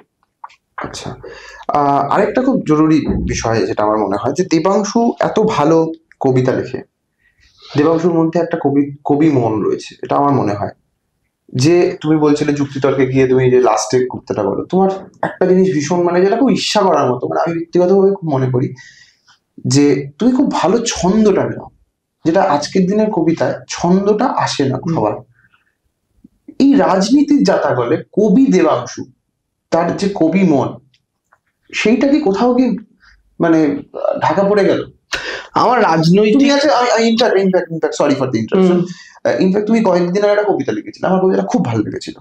আচ্ছা, আরেকটা খুব জরুরি বিষয় যেটা আমার মনে হয়, যে দেবাংশু এত ভালো কবিতা লেখে, দেবাংশুর মধ্যে একটা কবি মন রয়েছে, এটা আমার মনে হয়। যে তুমি বলছিলে যুক্তিতর্কে গিয়ে তুমি যে লাস্টে কবিতাটা বলো, তোমার একটা জিনিস ভীষণ মানে যেটা খুব ঈর্ষা করার মতো, মানে আমি ব্যক্তিগতভাবে খুব মনে করি যে তুমি খুব ভালো ছন্দটা নাও, যেটা আজকের দিনের কবিতায় ছন্দটা আসে না সবার। এই রাজনীতির যাতা বলে কবি দেবাংশু, তার যে কবি মন, সেইটা কি কোথাও কি মানে ঢাকা পড়ে গেল? আমার রাজনৈতিক sorry for the interruption, in fact তুমি কয়েকদিন আগে একটা কবিতা লিখেছিলে, আমার কবিতাটা খুব ভালো লেগেছিল।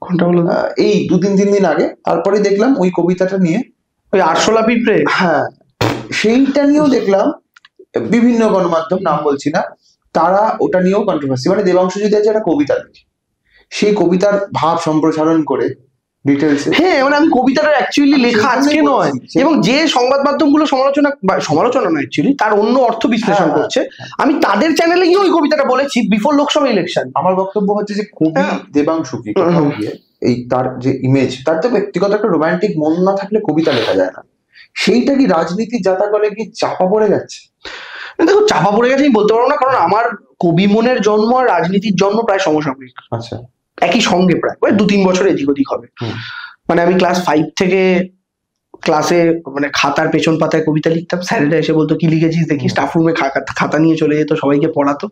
কোনটা বলো? এই 2-3 দিন আগে। তারপরে দেখলাম ওই কবিতাটা নিয়ে, ওই আরশোলা পিঁপড়ে, হ্যাঁ, সেইটা নিয়েও দেখলাম বিভিন্ন গণমাধ্যম, নাম বলছি না, তারা ওটা নিয়েও কন্ট্রোভার্সি। মানে দেবাংশু যদি আছে একটা কবিতা লিখে, সেই কবিতার ভাব সম্প্রসারণ করে ডিটেলস, হ্যাঁ, মানে আমি কবিতাটা অ্যাকচুয়ালি লেখা আজকে নয়, এবং যে সংবাদ মাধ্যমগুলো সমালোচনা নয় অ্যাকচুয়ালি, তার অন্য অর্থ বিশ্লেষণ করছে, আমি তাদের চ্যানেলে গিয়ে ওই কবিতাটা বলেছি বিফোর লোকসভা ইলেকশন। আমার বক্তব্য হচ্ছে যে কবি দেবাংশু কি এই তার যে ইমেজ, তার তো ব্যক্তিগত একটা রোমান্টিক মন না থাকলে কবিতা লেখা যায় না, সেইটা কি রাজনীতির জাতাকলে কি চাপা পড়ে যাচ্ছে? দেখো, চাপা পড়ে গেছে আমি বলতে পারবো না, কারণ আমার কবি মনের জন্ম আর রাজনীতির জন্ম প্রায় সমসাময়িক। আচ্ছা, একই সঙ্গে প্রায় 2-3 বছর এদিক ওদিক হবে। মানে আমি ক্লাস 5 থেকে ক্লাসে মানে খাতার পেছন পাতায় কবিতা লিখতাম, স্যারেরা এসে বলতো কি লিখেছিস দেখি, স্টাফ রুমে খাতা নিয়ে চলে যেত, সবাইকে পড়াতো।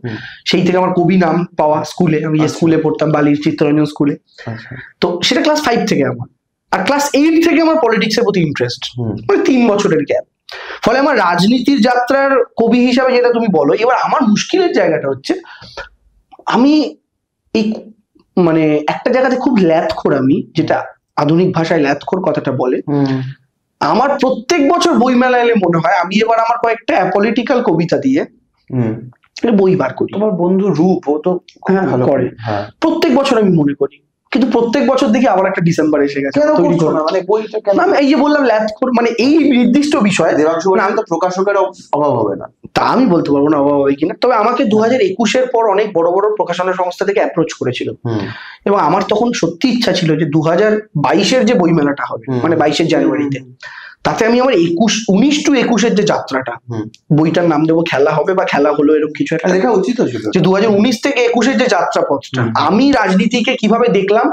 সেই থেকে আমার কবি নাম পাওয়া, স্কুলে আমি যে স্কুলে পড়তাম, বালির চিত্তরঞ্জন স্কুলে, তো সেটা ক্লাস 5 থেকে আমার। আর ক্লাস 8 থেকে আমার পলিটিক্সের প্রতি ইন্টারেস্ট, মানে 3 বছরের গ্যাপ। ফলে আমার রাজনীতির যাত্রার কবি হিসাবে যেটা তুমি বলো, এবার আমার মুশকিলের জায়গাটা হচ্ছে আমি এই মানে একটা জায়গাতে খুব ল্যাথখোর, আমি যেটা আধুনিক ভাষায় ল্যাথখোর কথাটা বলে, আমার প্রত্যেক বছর বইমেলা এলে মনে হয় আমি এবার আমার কয়েকটা অ্যাপলিটিক্যাল কবিতা দিয়ে বই বার করি। তোমার বন্ধু রূপ, ও তো ভালো করে প্রত্যেক বছর, আমি মনে করি কিন্তু প্রত্যেক বছর দেখি আবার একটা ডিসেম্বর এসে গেছে। কেন করছো না? মানে বইটা কেন? আমি এই যে বললাম মানে এই নির্দিষ্ট বিষয় দেবাংশু তো প্রকাশকের অভাব হবে না, তা আমি বলতে পারবো না অভাব হবে কিনা। তবে আমাকে 2021-এর পর অনেক বড় বড় প্রকাশনা সংস্থা থেকে অ্যাপ্রোচ করেছিল, এবং আমার তখন সত্যি ইচ্ছা ছিল যে 2022-এর যে বইমেলাটা হবে, মানে 22 জানুয়ারিতে, তাতে আমি আমার 19 to 21-এর যে যাত্রাটা, বইটার নাম দেবো খেলা হবে বা খেলা হলো, এরকম কিছু একটা লেখা উচিত ছিল, যে 2019 থেকে 21-এর যে যাত্রাপথটা, আমি রাজনীতিকে কিভাবে দেখলাম,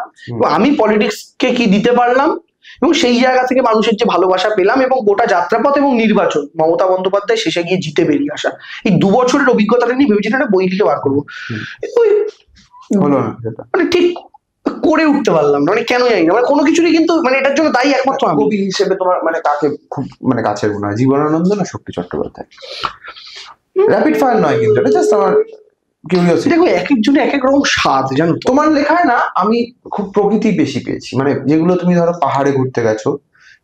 আমি পলিটিক্স কে কি দিতে পারলাম, এবং সেই জায়গা থেকে মানুষের যে ভালোবাসা পেলাম, এবং গোটা যাত্রাপথ এবং নির্বাচন, মমতা বন্দ্যোপাধ্যায় শেষে গিয়ে জিতে বেরিয়ে আসা, এই 2 বছরের অভিজ্ঞতাটা নিয়ে ভেবেছিলাম একটা বই লিখে বার করবো। হলো না, মানে ঠিক করে উঠতে পারলাম না, মানে কেন জানি না, মানে কোনো কিছুরই কিন্তু মানে এটার জন্য দায়ী একমাত্র আমি। কবি হিসেবে তোমার মানে কাকে খুব মানে কাছের মনে হয়, জীবনানন্দ না শক্তি চট্টোপাধ্যায়? র্যাপিড ফায়ার নয় কিন্তু, এটা জাস্ট আমার কিউরিওসিটি। দেখো এক একজনের এক এক রকম স্বাদ, জানো তো। তোমার লেখায় না আমি খুব প্রকৃতি বেশি পেয়েছি, মানে যেগুলো তুমি ধরো পাহাড়ে ঘুরতে গেছো,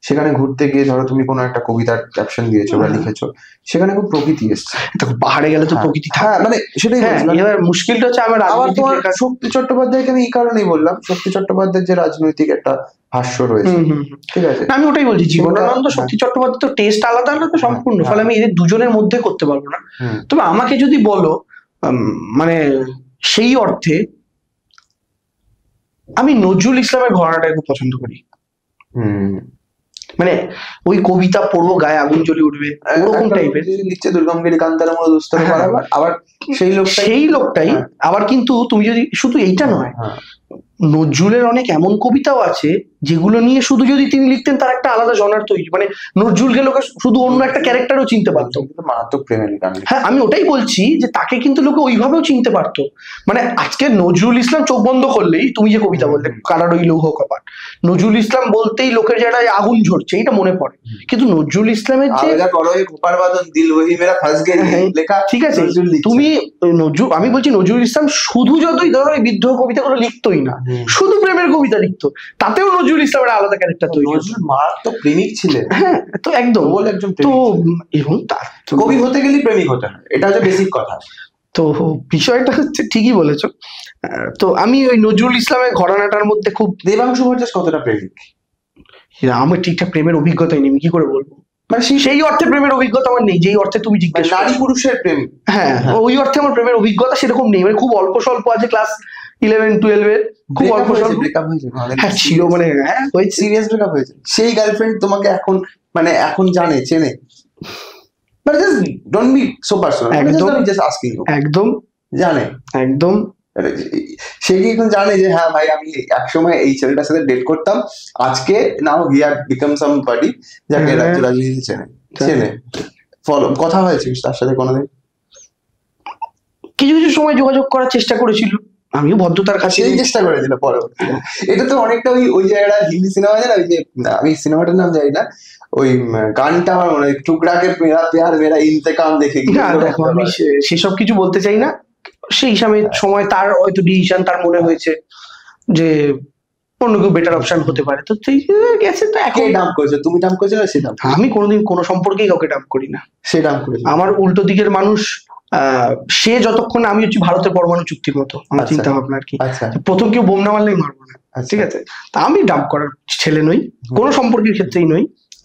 সেখানে ঘুরতে গিয়ে ধরো তুমি কোনো একটা কবিতার ক্যাপশন দিয়েছো বা লিখেছো, সেখানে খুব প্রকৃতি এসছে। দেখো পাহাড়ে গেলে তো প্রকৃতি থাকে, মানে সেটাই এবার মুশকিলটা হচ্ছে আমার আবার তোমার শক্তি চট্টোপাধ্যায়কে আমি এই কারণেই বললাম, শক্তি চট্টোপাধ্যায়ের যে রাজনৈতিক একটা ভাষ্য রয়েছে, ঠিক আছে, আমি ওটাই বলছি, জীবনানন্দ শক্তি চট্টোপাধ্যায় তো টেস্ট আলাদা আলাদা সম্পূর্ণ, ফলে আমি এদের দুজনের মধ্যে করতে পারবো না। তবে আমাকে যদি বলো মানে সেই অর্থে আমি নজরুল ইসলামের ঘরানাটা খুব পছন্দ করি। মানে ওই কবিতা পড়বো গায়ে আগুন জ্বলে উঠবে ওরকম টাইপের লিখছে, দুর্গমগিরি কান্তারা মূল দুস্তর বরাবর, আবার সেই লোকটাই আবার কিন্তু তুমি যদি শুধু এইটা নয়, নজরুলের অনেক এমন কবিতাও আছে যেগুলো নিয়ে শুধু যদি তিনি লিখতেন তার একটা আলাদা জনার তৈরি, মানে নজরুলকে লোকে শুধু অন্য একটা ক্যারেক্টারও চিনতে পারতো। মারাত্মক প্রেমের গান। হ্যাঁ, আমি ওটাই বলছি যে তাকে কিন্তু লোকে ওইভাবেও চিনতে পারতো। মানে আজকে নজরুল ইসলাম চোখ বন্ধ করলেই, তুমি যে কবিতা বললে কারার ওই লৌহ কপাট, নজরুল ইসলাম বলতেই লোকের যেটা আগুন ঝরছে এটা মনে পড়ে। কিন্তু নজরুল ইসলামের যে লেখা, ঠিক আছে, তুমি নজরুল, আমি বলছি নজরুল ইসলাম শুধু যতই ধরো এই বিদ্রোহ কবিতাগুলো লিখতোই না, শুধু প্রেমের কবিতা লিখতো, তাতেও নজরুল ইসলামের আলাদা ক্যারেক্টার তৈরি। নজরুল মারাত্মক প্রেমিক ছিলেন। হ্যাঁ, তো একদম একজন তো, এবং তার কবি হতে গেলে প্রেমিক হতে হয়, এটা হচ্ছে বেসিক কথা। তো বিষয়টা হচ্ছে ঠিকই বলেছো। তো আমি ওই নজরুল ইসলামের ঘরানাটার মধ্যে খুব, দেবাংশু ভট্টাচার্য কতটা প্রেমিক আমার ঠিকঠাক প্রেমের অভিজ্ঞতাই নেই, কি করে বলবো, মানে সেই অর্থে প্রেমের অভিজ্ঞতা আমার নেই যেই অর্থে তুমি জিজ্ঞেস, নারী পুরুষের প্রেম, হ্যাঁ ওই অর্থে আমার প্রেমের অভিজ্ঞতা সেরকম নেই, মানে খুব অল্প স্বল্প আছে ক্লাস 11-12-এর, খুব অল্প স্বল্প ব্রেকআপ হয়েছে। হ্যাঁ ছিল, মানে হ্যাঁ হয়েছে, সিরিয়াস ব্রেকআপ হয়েছে। সেই গার্লফ্রেন্ড তোমাকে এখন মানে এখন জানে, চেনে, but just don't be so personal, just asking, একদম জানে, একদম সে কি এখন জানে যে হ্যাঁ ভাই আমি একসময় এই ছেলেটার সাথে ডেট করতাম, আজকে নাও হি হ্যাড বিকাম সামবডি যাকে রাজনীতি চেনে ফলো, কথা হয়েছে তার সাথে কোনোদিন? কিছু কিছু সময় যোগাযোগ করার চেষ্টা করেছিল, আমিও ভদ্রতার কাছে চেষ্টা করেছিল পরে। এটা তো অনেকটা ওই জায়গাটা হিন্দি সিনেমা আছে না, ওই যে আমি সিনেমাটার নাম জানি না, ওই গানটা আমার মনে হয় টুকরাকে মেরা প্যার মেরা ইন্তেকাম দেখে। দেখো আমি সেসব কিছু বলতে চাই না, সেই সময় তার হয়তো ডিসিশন, তার মনে হয়েছে যে অন্য কেউ বেটার অপশন হতে পারে, তো সেই গেছে। তো এখন ডাম্প করেছে, তুমি ডাম্প করেছো না? সেটা আমি কোনোদিন কোনো সম্পর্কেই কাউকে ডাম্প করি না, সে ডাম্প করেছে। আমার উল্টো দিকের মানুষ, সে যতক্ষণ, আমি হচ্ছে ভারতের পরমাণু চুক্তির মতো আমার চিন্তা ভাবনা আর কি, প্রথম কেউ বোম না মারলেই মারবো না, ঠিক আছে, তা আমি ডাম্প করার ছেলে নই, কোনো সম্পর্কের ক্ষেত্রেই নই,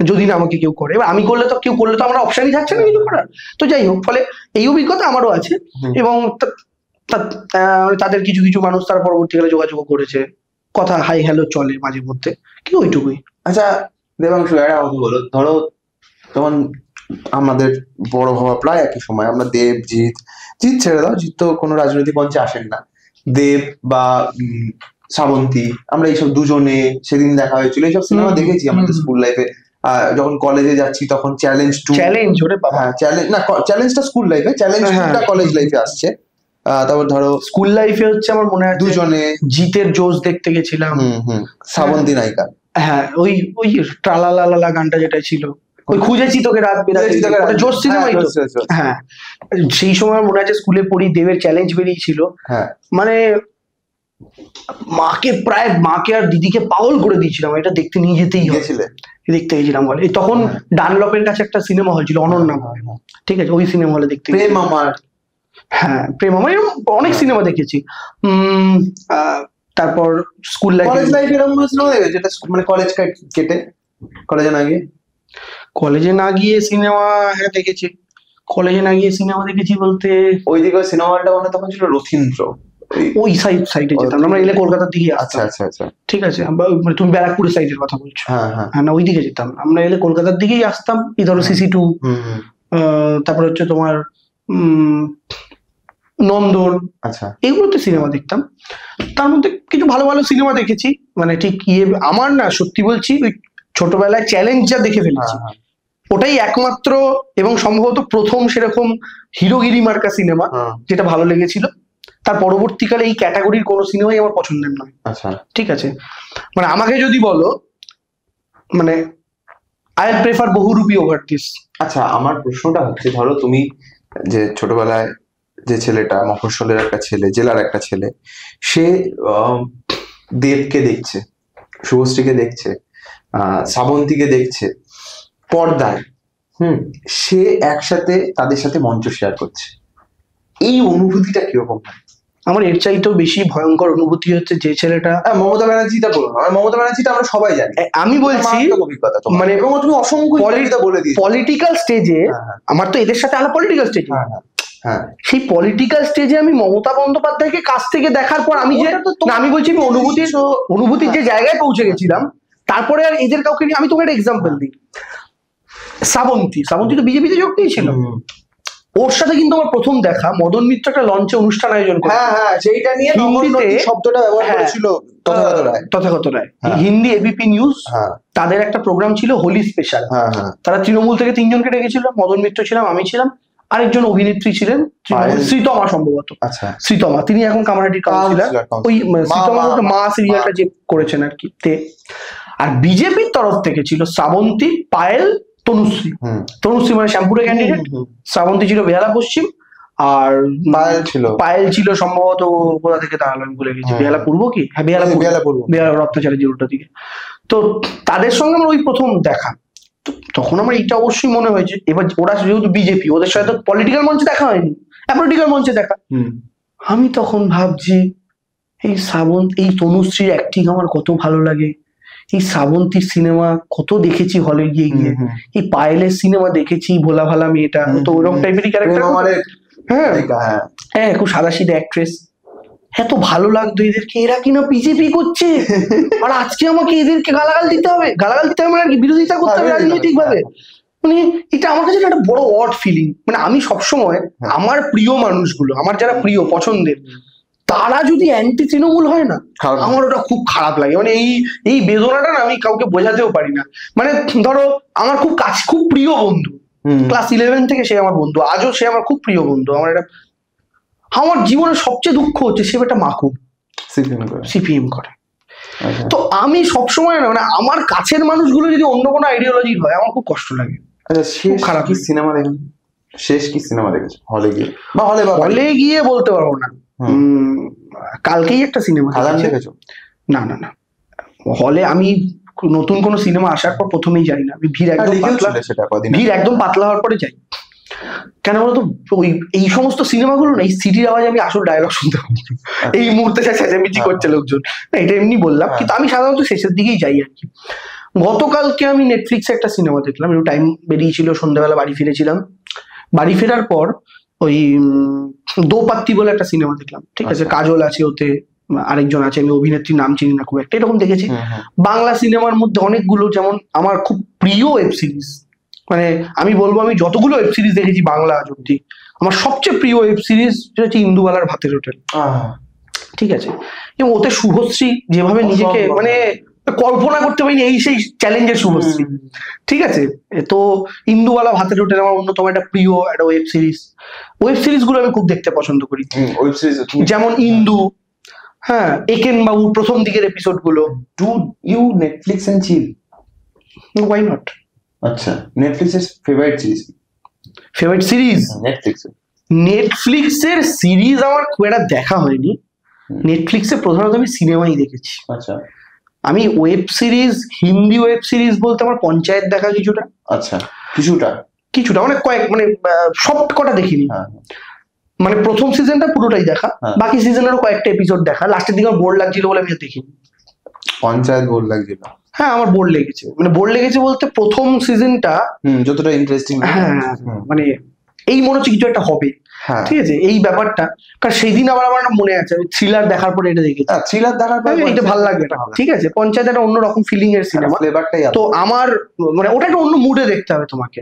যদি না আমাকে কেউ করে, এবার আমি করলে তো, কেউ করলে তো আমার অপশনই থাকছে না কিছু করার। তো যাই হোক, ফলে এই অভিজ্ঞতা আমারও আছে, এবং তাদের কিছু কিছু মানুষ তারা পরবর্তীকালে যোগাযোগ করেছে, কথা হাই হ্যালো চলে মাঝে মধ্যে, কি ওইটুকুই। আচ্ছা দেবাংশু, একটা কথা বলো, ধরো তখন আমাদের বড় হওয়া প্রায় একই সময়, আমরা দেব, জিৎ ছেড়ে দাও, জিৎ তো কোনো রাজনৈতিক মঞ্চে আসেন না, দেব বা শ্রাবন্তী, আমরা এইসব দুজনে সেদিন দেখা হয়েছিল, এইসব সিনেমা দেখেছি আমাদের স্কুল লাইফে। যখন কলেজে যাচ্ছি তখন চ্যালেঞ্জ চ্যালেঞ্জটা স্কুল লাইফে, চ্যালেঞ্জটা কলেজ লাইফে আসছে। তারপর ধরো স্কুল লাইফে হচ্ছে আমার মনে হয় দুজনে জিতের জোশ দেখতে গেছিলাম, শ্রাবন্তী নায়িকা, হ্যাঁ ওই ওই ট্রালালালা গানটা যেটা ছিল, ওই খুঁজেছি তোকে রাত বেরাতে, জোশ সিনেমাই তো। হ্যাঁ, সেই সময় মনে আছে স্কুলে পড়ি, দেবের চ্যালেঞ্জ বেরিয়েছিল, মানে মাকে আর দিদিকে পাগল করে দিয়েছিলাম, এটা দেখতে নিয়ে যেতেই হয়েছিলে, দেখতে গেছিলাম বলে। তখন ডানলপের কাছে একটা সিনেমা হল ছিল অনন্যা, ঠিক আছে, ওই সিনেমা হলে দেখতে, প্রেম আমার, হ্যাঁ প্রেম আমার, অনেক সিনেমা দেখেছি। তারপর স্কুল লাইফ, কলেজ লাইফ এরকম সিনেমা দেখেছো যেটা মানে কলেজ কেটে কলেজে না গিয়ে? কলেজে না গিয়ে সিনেমা, হ্যাঁ দেখেছি। কলেজে না গিয়ে সিনেমা দেখেছি বলতে ওইদিকে সিনেমা হলটা মানে তখন ছিল রথীন্দ্র, ওই সাইডে যেতাম আমরা এলে কলকাতার দিকে আচ্ছা আসতাম। আচ্ছা আচ্ছা, ঠিক আছে, মানে তুমি ব্যারাকপুরের সাইডের কথা বলছো? হ্যাঁ হ্যাঁ হ্যাঁ, না ওইদিকে যেতাম আমরা, এলে কলকাতার দিকেই আসতাম। এই ধরো CC2, তারপর হচ্ছে তোমার নন্দন, আচ্ছা এগুলোতে সিনেমা দেখতাম। তার মধ্যে কিছু ভালো ভালো সিনেমা দেখেছি, মানে ঠিক আমার না সত্যি বলছি, ওই ছোটবেলায় চ্যালেঞ্জ যা দেখে ফেলেছি ওটাই একমাত্র এবং সম্ভবত প্রথম সেরকম হিরোগিরি মার্কা সিনেমা যেটা ভালো লেগেছিল। তার পরবর্তীকালে এই ক্যাটাগরির কোনো সিনেমাই আমার পছন্দের নয়। আচ্ছা ঠিক আছে, মানে আমাকে যদি বলো, মানে I prefer Bahurupi over this. আচ্ছা, আমার প্রশ্নটা হচ্ছে, ধরো তুমি যে ছোটবেলায় যে ছেলেটা, মফস্বলের একটা ছেলে, জেলার একটা ছেলে, সে দেবকে দেখছে, শুভশ্রীকে দেখছে, শ্রাবন্তীকে দেখছে পর্দায়, সে একসাথে তাদের সাথে মঞ্চ শেয়ার করছে, এই অনুভূতিটা কিরকম হয়? আমার এর চাইতেও বেশি ভয়ঙ্কর অনুভূতি হচ্ছে যে ছেলেটা, মমতা ব্যানার্জিটা বলুন, মমতা ব্যানার্জিটা আমরা সবাই জানি, আমি বলছি অভিজ্ঞতা মানে, এবং তুমি অসংখ্য বলে দিই পলিটিক্যাল স্টেজে, আমার তো এদের সাথে আলাদা পলিটিক্যাল স্টেজে, সেই পলিটিক্যাল স্টেজে আমি মমতা বন্দ্যোপাধ্যায়কে কাছ থেকে দেখার পর আমি যে, আমি বলছি আমি অনুভূতির যে জায়গায় পৌঁছে গেছিলাম, তারপরে আর এদের কাউকে, আমি তোমাকে একটা এক্সাম্পল দিই। শ্রাবন্তী তো বিজেপিতে যোগ দিয়েছিল, ওর সাথে কিন্তু আমার প্রথম দেখা, মদন মিত্র একটা লঞ্চে অনুষ্ঠান আয়োজন করে, সেইটা নিয়ে হিন্দিতে শব্দটা ব্যবহার করেছিল তথাগত রায়, হিন্দি এবিপি নিউজ, তাদের একটা প্রোগ্রাম ছিল হোলি স্পেশাল। তারা তৃণমূল থেকে 3 জনকে ডেকেছিল, মদন মিত্র ছিলাম, আমি ছিলাম, আরেকজন অভিনেত্রী ছিলেন শ্রীতমা সম্ভবত, শ্রীতমা, তিনি এখন কামারহাটির কাউন্সিলর, ওই শ্রীতমা মা সিরিয়ালটা যে করেছেন আর কি। আর বিজেপির তরফ থেকে ছিল শ্রাবন্তী, পায়েল, তনুশ্রী মানে শ্যামপুরের ক্যান্ডিডেট, শ্রাবন্তী ছিল বেহালা পশ্চিম, আর পায়েল ছিল সম্ভবত কোথা থেকে দাঁড়ালো আমি ভুলে গেছি, বেহালা পূর্ব কি, হ্যাঁ বেহালা পূর্ব, বেহালা রত্নাচারী জিরোটার দিকে। তো তাদের সঙ্গে আমার ওই প্রথম দেখা, তখন আমার এইটা অবশ্যই মনে হয়েছে, এবার ওরা যেহেতু বিজেপি, ওদের সাথে পলিটিক্যাল মঞ্চে দেখা হয়নি, পলিটিক্যাল মঞ্চে দেখা, আমি তখন ভাবছি এই এই তনুশ্রীর অ্যাক্টিং আমার কত ভালো লাগে, এই শ্রাবন্তীর সিনেমা কত দেখেছি হলে গিয়ে গিয়ে, এই পায়েলের সিনেমা দেখেছি, ভোলা ভালা মেয়েটা, তো ওরকম টাইপেরই ক্যারেক্টার, হ্যাঁ খুব সাদাসিধে অ্যাক্ট্রেস, এত ভালো লাগতো এদেরকে, এরা কিনা বিজেপি করছে, আর আজকে আমাকে এদেরকে গালাগাল দিতে হবে মানে আর কি, বিরোধিতা করতে হবে রাজনৈতিক ভাবে, মানে এটা আমার কাছে একটা বড় অড ফিলিং। মানে আমি সবসময় আমার প্রিয় মানুষগুলো, আমার যারা প্রিয় পছন্দের, তারা যদি অ্যান্টি তৃণমূল হয় না, আমার ওটা খুব খারাপ লাগে। মানে এই বেদনাটা না আমি কাউকে বোঝাতেও পারি না। মানে ধরো আমার খুব প্রিয় বন্ধু, ক্লাস 11 থেকে সে আমার বন্ধু, আজও সে আমার খুব প্রিয় বন্ধু, আমার জীবনের সবচেয়ে দুঃখ হচ্ছে সে একটা মাকুম সিপিএম করে। তো আমি সবসময় না, মানে আমার কাছের মানুষগুলো যদি অন্য কোনো আইডিওলজি হয়, আমার খুব কষ্ট লাগে। খুব খারাপ। কি সিনেমা দেখেছো শেষ, কি সিনেমা দেখেছো হলে গিয়ে, বা হলে গিয়ে বলতে পারবো না, কালকেই একটা সিনেমা দেখেছো? না, হলে আমি নতুন কোনো সিনেমা আসার পর প্রথমেই যাই না, আমি ভিড় একদম পাতলা হওয়ার পরে যাই। কেন বলতো, ওই এই সমস্ত সিনেমাগুলো না, এই সিটির আওয়াজে আমি আসল ডায়লগ শুনতে পাবো, এই মুহূর্তে চেঁচামেচি করছে লোকজন, এটা এমনি বললাম, কিন্তু আমি সাধারণত শেষের দিকেই যাই আর কি। গতকালকে আমি নেটফ্লিক্সে একটা সিনেমা দেখলাম, একটু টাইম বেরিয়েছিল, সন্ধ্যাবেলা বাড়ি ফিরেছিলাম, বাড়ি ফেরার পর ওই দো পাত্তি বলে একটা সিনেমা দেখলাম। ঠিক আছে, কাজল আছে ওতে, আরেকজন আছে, আমি অভিনেত্রীর নাম চিনি না খুব একটা, এরকম দেখেছি। বাংলা সিনেমার মধ্যে অনেকগুলো, যেমন আমার খুব প্রিয় ওয়েব সিরিজ, মানে আমি বলবো আমি যতগুলো ওয়েব সিরিজ দেখেছি বাংলা আজ অব্দি, আমার সবচেয়ে প্রিয় ওয়েব সিরিজ হচ্ছে ইন্দুবালার ভাতের হোটেল। ঠিক আছে, এবং ওতে শুভশ্রী যেভাবে নিজেকে, মানে কল্পনা করতে পারিনি এই সেই চ্যালেঞ্জের শুভশ্রী। ঠিক আছে, তো ইন্দুবালা ভাতের হোটেল আমার অন্যতম একটা প্রিয় একটা ওয়েব সিরিজ গুলো আমি খুব দেখতে পছন্দ করি। যেমন ইন্দু, হ্যাঁ, একেন বাবুর প্রথম দিকের এপিসোড গুলো। Do you Netflix and chill? Why not? আচ্ছা, নেটফ্লিক্সের ফেভারিট সিরিজ নেটফ্লিক্সের সিরিজ আমার খুব একটা দেখা হয়নি। নেটফ্লিক্সে প্রধানত আমি সিনেমাই দেখেছি। আচ্ছা, আমি web series, Hindi web series বলতে আমার পঞ্চায়েত দেখা কিছুটা। আচ্ছা, কিছুটা মানে মানে সব কটা দেখিনি। মানে প্রথম সিজনটা পুরোটাই দেখা, বাকি সিজনেরও কয়েকটা এপিসোড দেখা। লাস্টের দিকে আমার বোর লাগছিল বলে আমি আর দেখিনি। পঞ্চায়েত বোর লাগছিল? হ্যাঁ আমার বোর লেগেছে, মানে বোর লেগেছে বলতে প্রথম সিজনটা যতটা ইন্টারেস্টিং, হ্যাঁ মানে এই মনে হচ্ছে কিছু একটা হবে, ঠিক আছে এই ব্যাপারটা। কারণ সেই দিন আবার আমার মনে আছে আমি থ্রিলার দেখার পরে এটা দেখেছি, থ্রিলার দেখার পরে এটা ভালো লাগবে না, ঠিক আছে। পঞ্চায়েত একটা অন্যরকম ফিলিং এর সিনেমা, তো আমার মানে ওটা একটা অন্য মুডে দেখতে হবে তোমাকে।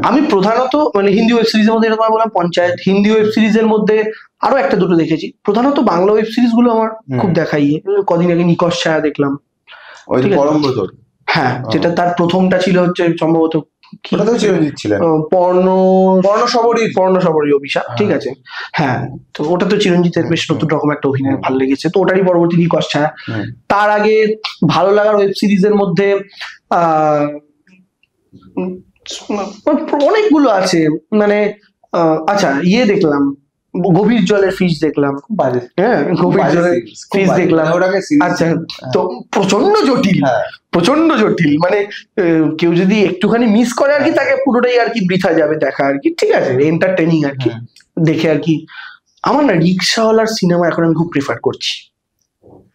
আমি প্রধানত মানে হিন্দি ওয়েব সিরিজের মধ্যে এরকম বললাম পঞ্চায়েত, হিন্দি ওয়েব সিরিজের মধ্যে আরো একটা দুটো দেখেছি। প্রধানত বাংলা ওয়েব সিরিজ গুলো আমার খুব দেখাই। কদিন আগে নিকশ ছায়া দেখলাম, হ্যাঁ যেটা তার প্রথমটা ছিল হচ্ছে সম্ভবত চিরঞ্জিত ছিলেন, পর্ণশবরী অভিশাপ, ঠিক আছে। হ্যাঁ তো ওটা তো চিরঞ্জিতের বেশ নতুন রকম একটা অভিনয়, ভালো লেগেছে, তো ওটারই পরবর্তী নিকশ ছায়া। তার আগে ভালো লাগার ওয়েব সিরিজের মধ্যে অনেকগুলো আছে, মানে আচ্ছা ইয়ে দেখলাম গভীর জলের ফিশ দেখলাম, হ্যাঁ গভীর জলের ফিশ দেখলাম। আচ্ছা তো প্রচন্ড জটিল, মানে কেউ যদি একটুখানি মিস করে আর কি তাকে পুরোটাই আর কি বৃথা যাবে দেখা আর কি, ঠিক আছে এন্টারটেনিং আর কি দেখে আর কি। আমার না রিক্সাওয়ালার সিনেমা এখন আমি খুব প্রেফার করছি।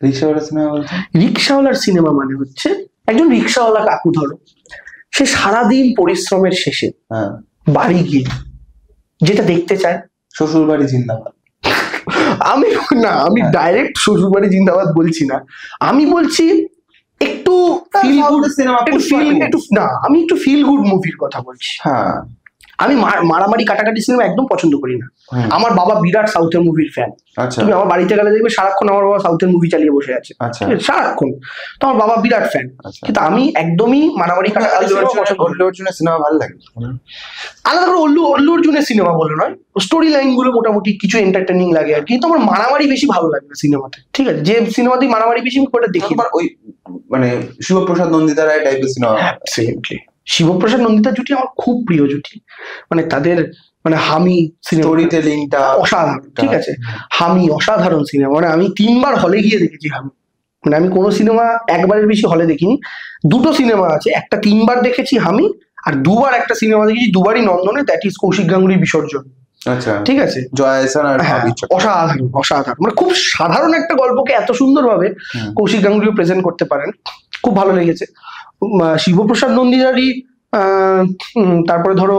রিক্সাওয়ালার সিনেমা মানে হচ্ছে একজন রিক্সাওয়ালা কাকু, ধরো সে সারাদিন পরিশ্রমের শেষে বাড়ি গিয়ে যেটা দেখতে চায়, শ্বশুর বাড়ি জিন্দাবাদ। আমি ডাইরেক্ট শ্বশুর বাড়ি জিন্দাবাদ বলছি না, আমি বলছি একটু আমি একটু ফিল গুড মুভির কথা বলছি। আমি মারামারি কাটাকাটি সিনেমা একদম পছন্দ করি না। আমার বাবা বিরাট সাউথের মুভির ফ্যান, তুমি আমার বাড়িতে গেলে দেখবে সারাক্ষণ আমার বাবা সাউথের মুভি চালিয়ে বসে আছে, সারাক্ষণ। তো আমার বাবা বিরাট ফ্যান, কিন্তু আমি একদমই মারামারি কাটাকাটি সিনেমা ভালো লাগে। আলাদা করে অল্লু অর্জুনের সিনেমা বলে নয়, স্টোরি লাইন গুলো মোটামুটি কিছু এন্টারটেনিং লাগে আর কি, কিন্তু আমার মারামারি বেশি ভালো লাগে না সিনেমাতে, ঠিক আছে। যে সিনেমাতে মারামারি বেশি ওটা দেখি, ওই মানে শিবপ্রসাদ নন্দিতা রায় টাইপের সিনেমা। শিবপ্রসাদ নন্দিতা জুটি আমার খুব প্রিয় জুটি, মানে তাদের মানে হামি স্টোরি টেলিংটা অসাধারণ, ঠিক আছে। হামি অসাধারণ সিনেমা, মানে আমি 3বার হলে গিয়ে দেখেছি হামি। মানে আমি কোনো সিনেমা একবারের বেশি হলে দেখিনি। দুটো সিনেমা আছে, একটা 3বার দেখেছি হামি, আর 2বার একটা সিনেমা দেখেছি, 2বারই নন্দনে, দ্যাট ইজ কৌশিক গাঙ্গুলির বিসর্জন। আচ্ছা ঠিক আছে, অসাধারণ, মানে খুব সাধারণ একটা গল্পকে এত সুন্দরভাবে কৌশিক গাঙ্গুলিও প্রেজেন্ট করতে পারেন, খুব ভালো লেগেছে। শিবপ্রসাদ নন্দিতারই তারপরে ধরো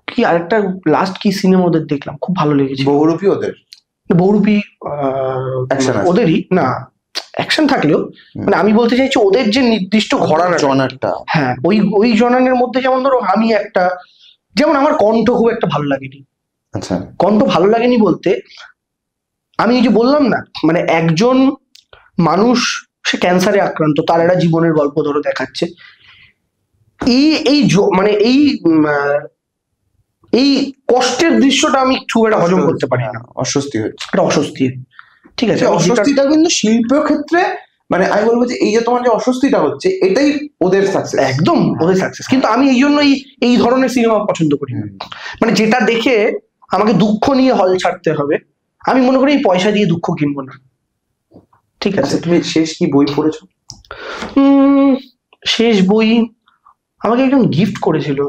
কি আরেকটা লাস্ট কি সিনেমা ওদের দেখলাম খুব ভালো লেগেছে, বহুরূপী ওদেরই না, অ্যাকশন থাকলেও মানে আমি বলতে চাইছি ওদের যে নির্দিষ্ট ঘরানাটা, হ্যাঁ ওই জনানের মধ্যে যেমন ধরো আমি একটা, যেমন আমার কণ্ঠ খুব একটা ভালো লাগেনি। আচ্ছা, কণ্ঠ ভালো লাগেনি বলতে আমি এই যে বললাম না, মানে একজন মানুষ সে ক্যান্সারে আক্রান্ত, তার একটা জীবনের গল্প ধরো দেখাচ্ছে, মানে এই কষ্টের দৃশ্যটা আমি খুব একটা হজম করতে পারি না, অস্বস্তি হচ্ছে, একটা অস্বস্তি, ঠিক আছে। অস্বস্তিটা কিন্তু শিল্প ক্ষেত্রে মানে আমি বলবো যে এই যে তোমার যে অস্বস্তিটা হচ্ছে এটাই ওদের সাকসেস, একদম ওদের সাকসেস। কিন্তু আমি এই জন্যই এই ধরনের সিনেমা পছন্দ করি না, মানে যেটা দেখে আমাকে দুঃখ নিয়ে হল ছাড়তে হবে, আমি মনে করি এই পয়সা দিয়ে দুঃখ কিনবো না, ঠিক আছে। তুমি শেষ কি বই পড়েছো? শেষ বই আমাকে একজন গিফট করেছিল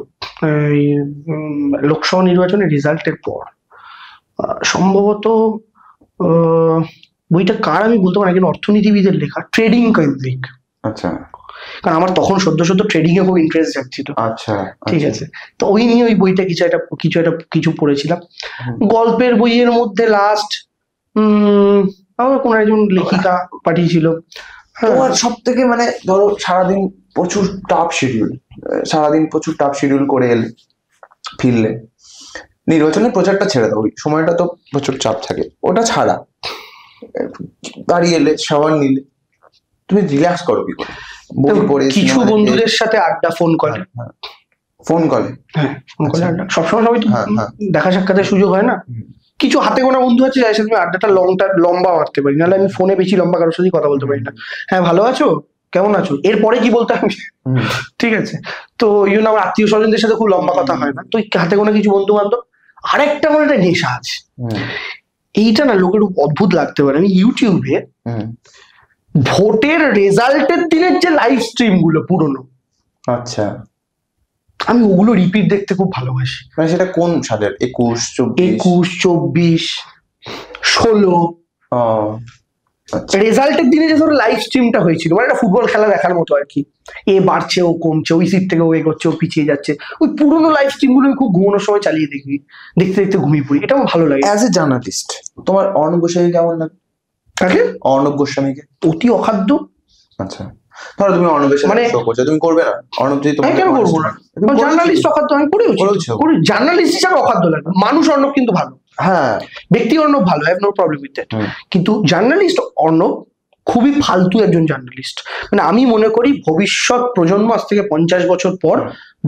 লোকসভা নির্বাচনের রেজাল্টের পর, সম্ভবত বইটা কার আমি বলতে পারি, একজন অর্থনীতিবিদের লেখা, ট্রেডিং কেন্দ্রিক। আচ্ছা, কারণ আমার তখন সদ্য ট্রেডিং এ খুব ইন্টারেস্ট যাচ্ছিল। আচ্ছা, ঠিক আছে, তো ওই নিয়ে ওই বইটা কিছু পড়েছিলাম। গল্পের বইয়ের মধ্যে লাস্ট আমার কোন একজন লেখিকা পাঠিয়েছিল। তোমার সব থেকে মানে ধরো সারাদিন প্রচুর টাফ শিডিউল করে এলে ফিরলে, নির্বাচনের প্রচারটা ছেড়ে দাও, ওই সময়টা তো প্রচুর চাপ থাকে, ওটা ছাড়া বাড়ি এলে শাওয়ার নিলে তুমি রিল্যাক্স করো কি করে? বই পড়ে, কিছু বন্ধুদের সাথে আড্ডা, ফোন কলে আড্ডা, সবসময় সবাই তো দেখা সাক্ষাতের সুযোগ হয় না, কিছু হাতে গোনা বন্ধু আছে যার সাথে আড্ডাটা লম্বা মারতে পারি, নাহলে আমি ফোনে বেশি লম্বা কারোর সাথে কথা বলতে পারি না। হ্যাঁ ভালো আছো, কেমন আছো, এরপরে কি বলতে আমি, ঠিক আছে। তো আমার আত্মীয় স্বজনদের সাথে খুব লম্বা কথা হয় না, তো হাতে গোনা কিছু বন্ধু বান্ধব। আরেকটা আমার একটা নেশা আছে, এইটা না লোকের অদ্ভুত লাগতে পারে, আমি ইউটিউবে ভোটের রেজাল্টের দিনের যে লাইভ স্ট্রিম গুলো পুরনো, আচ্ছা আমি ওগুলো রিপিট দেখতে খুব ভালোবাসি। মানে সেটা কোন সালের? 21, 24, 16 রেজাল্টের দিনে যে ধরো লাইভ স্ট্রিমটা হয়েছিল, মানে একটা ফুটবল খেলা দেখার মতো আর কি, এ বাড়ছে ও কমছে, ওই সিট থেকে ও এগোচ্ছে ও পিছিয়ে যাচ্ছে, ওই পুরোনো লাইভ স্ট্রিম গুলো আমি খুব ঘুমানোর সময় চালিয়ে দেখি, দেখতে দেখতে ঘুমিয়ে পড়ি, এটা আমার ভালো লাগে। অ্যাজ এ জার্নালিস্ট তোমার অর্ণব গোস্বামী কেমন লাগে? কাকে? অর্ণব গোস্বামীকে। অতি অখাদ্য। আচ্ছা, ধরো তুমি অর্ণবের সাথে শো করছো, তুমি করবে না? অর্ণব যদি তোমাকে, কেন করবো না? জার্নালিস্ট অখাদ্য আমি করেওছি, জার্নালিস্ট হিসাবে অখাদ্য লাগে। মানুষ অর্ণব কিন্তু ভালো, হ্যাঁ, ব্যক্তি অর্ণব ভালো, have no problem with that, কিন্তু জার্নালিস্ট অর্ণব খুবই ফালতু একজন জার্নালিস্ট। মানে আমি মনে করি ভবিষ্যৎ প্রজন্ম আজ থেকে 50 বছর পর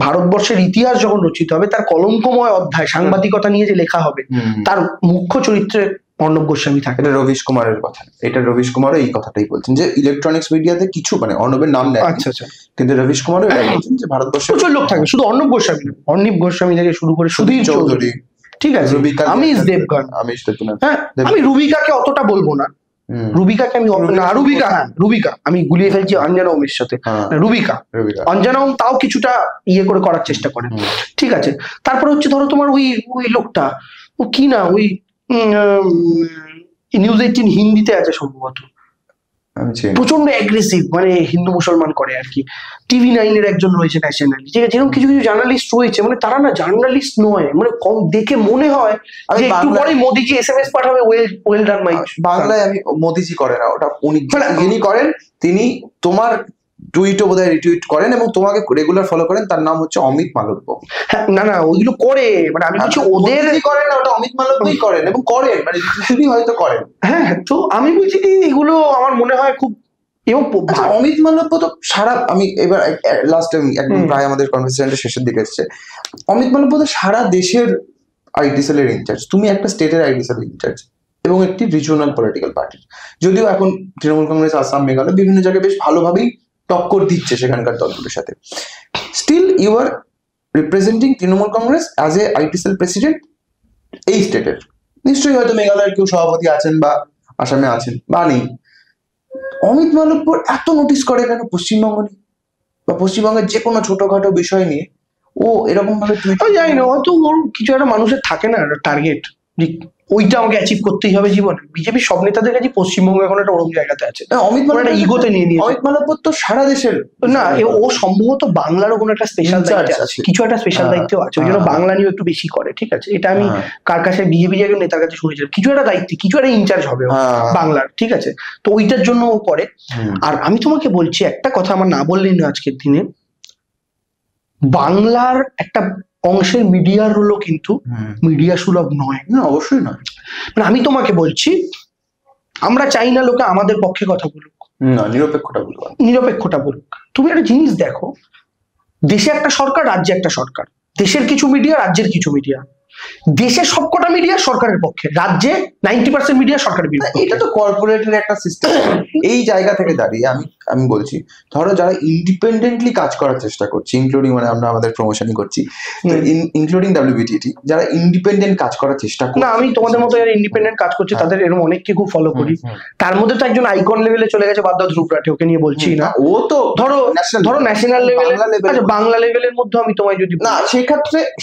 ভারতবর্ষের ইতিহাস যখন রচিত হবে, তার কলঙ্কময় অধ্যায় সাংবাদিকতা নিয়ে যে লেখা হবে, তার মুখ্য চরিত্রে অর্ণব গোস্বামী থাকে। এটা রবিশ কুমারের কথা, এটা রবিশ কুমারও এই কথাটাই বলছেন যে ইলেকট্রনিক্স মিডিয়াতে কিছু, মানে অর্ণবের নাম নেয়, আচ্ছা আচ্ছা, কিন্তু রবিশ কুমারও এটা বলছেন যে ভারতবর্ষে প্রচুর লোক থাকে, শুধু অর্ণব গোস্বামী না, অর্ণব গোস্বামী থেকে শুরু করে সুধীর চৌধুরী, ঠিক আছে, আমিষ দেবগন, হ্যাঁ আমি রুবিকাকে অতটা বলবো না, রুবিকাকে আমি রুবিকা আমি গুলিয়ে ফেলছি অঞ্জনা ওমের সাথে, রুবিকা অঞ্জনা ওম তাও কিছুটা ইয়ে করে করার চেষ্টা করে, ঠিক আছে। তারপরে হচ্ছে ধরো তোমার ওই লোকটা, ও কি না, ওই নিউজ 18 হিন্দিতে আছে সম্ভবত, প্রচন্ড অ্যাগ্রেসিভ, মানে হিন্দু মুসলমান করে আর কি। টিভি 9 এর একজন রয়েছে ন্যাশনালি, ঠিক আছে, যেরকম কিছু কিছু জার্নালিস্ট রয়েছে, মানে তারা না জার্নালিস্ট নয়, মানে কম দেখে মনে হয় যে একটু পরে মোদিজি SMS পাঠাবে, ওয়েল ডান মাই। বাংলায় আমি মোদিজি করে না, ওটা উনি যিনি করেন, তিনি তোমার টুইটও বোধহয় রিটুইট করেন এবং তোমাকে রেগুলার ফলো করেন, তার নাম হচ্ছে অমিত মালব্য। না না, ওইগুলো করে, মানে আমি কিছু ওদের করেন না, ওটা অমিত মালব্যই করেন এবং করেন, মানে যিনি হয়তো করেন। হ্যাঁ, তো আমি বলছি কি এগুলো আমার মনে হয় খুব, এবং অমিত মালব্য তো সারা, আমি এবার লাস্ট টাইম একদম প্রায় আমাদের কনভারসেশনটা শেষের দিকে এসেছে, অমিত মালব্য তো সারা দেশের আইটি সেলের ইনচার্জ, তুমি একটা স্টেটের আইটি সেলের ইনচার্জ এবং একটি রিজিওনাল পলিটিক্যাল পার্টির, যদিও এখন তৃণমূল কংগ্রেস আসাম মেঘালয় বিভিন্ন জায়গায় বেশ ভালোভাবেই টক্কর দিচ্ছে সেখানকার দলগুলোর সাথে, still you are representing Trinamool Congress as a IT cell president এই স্টেটের। নিশ্চয়ই হয়তো মেঘালয়ের কেউ সভাপতি আছেন বা আসামে আছেন বা নেই। অমিত মালব্য এত নোটিস করে কেন পশ্চিমবঙ্গ নিয়ে বা পশ্চিমবঙ্গের যে কোনো ছোটখাটো বিষয় নিয়ে ও এরকম ভাবে জানি না, হয়তো ওর কিছু একটা মানুষের থাকে না টার্গেট, ওইটা আমাকে অ্যাচিভ করতেই হবে জীবনে। বিজেপি সব নেতাদের কাছে পশ্চিমবঙ্গ এখন একটা ওরকম জায়গাতে আছে, অমিত মালব্য একটা ইগোতে নিয়ে নিয়েছে। অমিত মালব্য তো সারা দেশের না, ও সম্ভবত বাংলারও কোনো একটা স্পেশাল দায়িত্ব আছে, কিছু একটা স্পেশাল দায়িত্ব আছে, ওই জন্য বাংলা নিয়ে একটু বেশি করে, ঠিক আছে। এটা আমি কার কাছে, বিজেপি একজন নেতার কাছে শুনেছিলাম, কিছু একটা দায়িত্ব, কিছু একটা ইনচার্জ হবে বাংলার, ঠিক আছে, তো ওইটার জন্য ও করে। আর আমি তোমাকে বলছি একটা কথা, আমার না বললেই না, আজকের দিনে বাংলার একটা অংশের মিডিয়ার রোলও কিন্তু মিডিয়া সুলভ নয়। না, অবশ্যই নয়। মানে আমি তোমাকে বলছি, আমরা চাই না লোকে আমাদের পক্ষে কথা বলুক, না, নিরপেক্ষটা বলুক। তুমি একটা জিনিস দেখো, দেশে একটা সরকার, রাজ্যে একটা সরকার, দেশের কিছু মিডিয়া, রাজ্যের কিছু মিডিয়া, দেশে সবকটা মিডিয়া সরকারের পক্ষে, রাজ্যে 90% মিডিয়া সরকারের বিরুদ্ধে। এটা তো কর্পোরেটের একটা সিস্টেম। এই জায়গা থেকে দাঁড়িয়ে আমি বলছি, ধরো যারা ইন্ডিপেন্ডেন্টলি কাজ করার চেষ্টা করছে, ইনক্লুডিং, মানে আমরা আমাদের প্রমোশনই করছি, ইনক্লুডিং WBTT, যারা ইন্ডিপেন্ডেন্ট কাজ করার চেষ্টা করছে, না আমি তোমাদের মতো যারা ইন্ডিপেন্ডেন্ট কাজ করছে তাদের এরকম অনেককে খুব ফলো করি, তার মধ্যে তো একজন আইকন লেভেলে চলে গেছে বাদ দাও, ধ্রুব রাঠে, ওকে নিয়ে বলছি না, ও তো ধরো ন্যাশনাল লেভেলে, আচ্ছা বাংলা লেভেলের মধ্যে আমি তোমায় যদি না,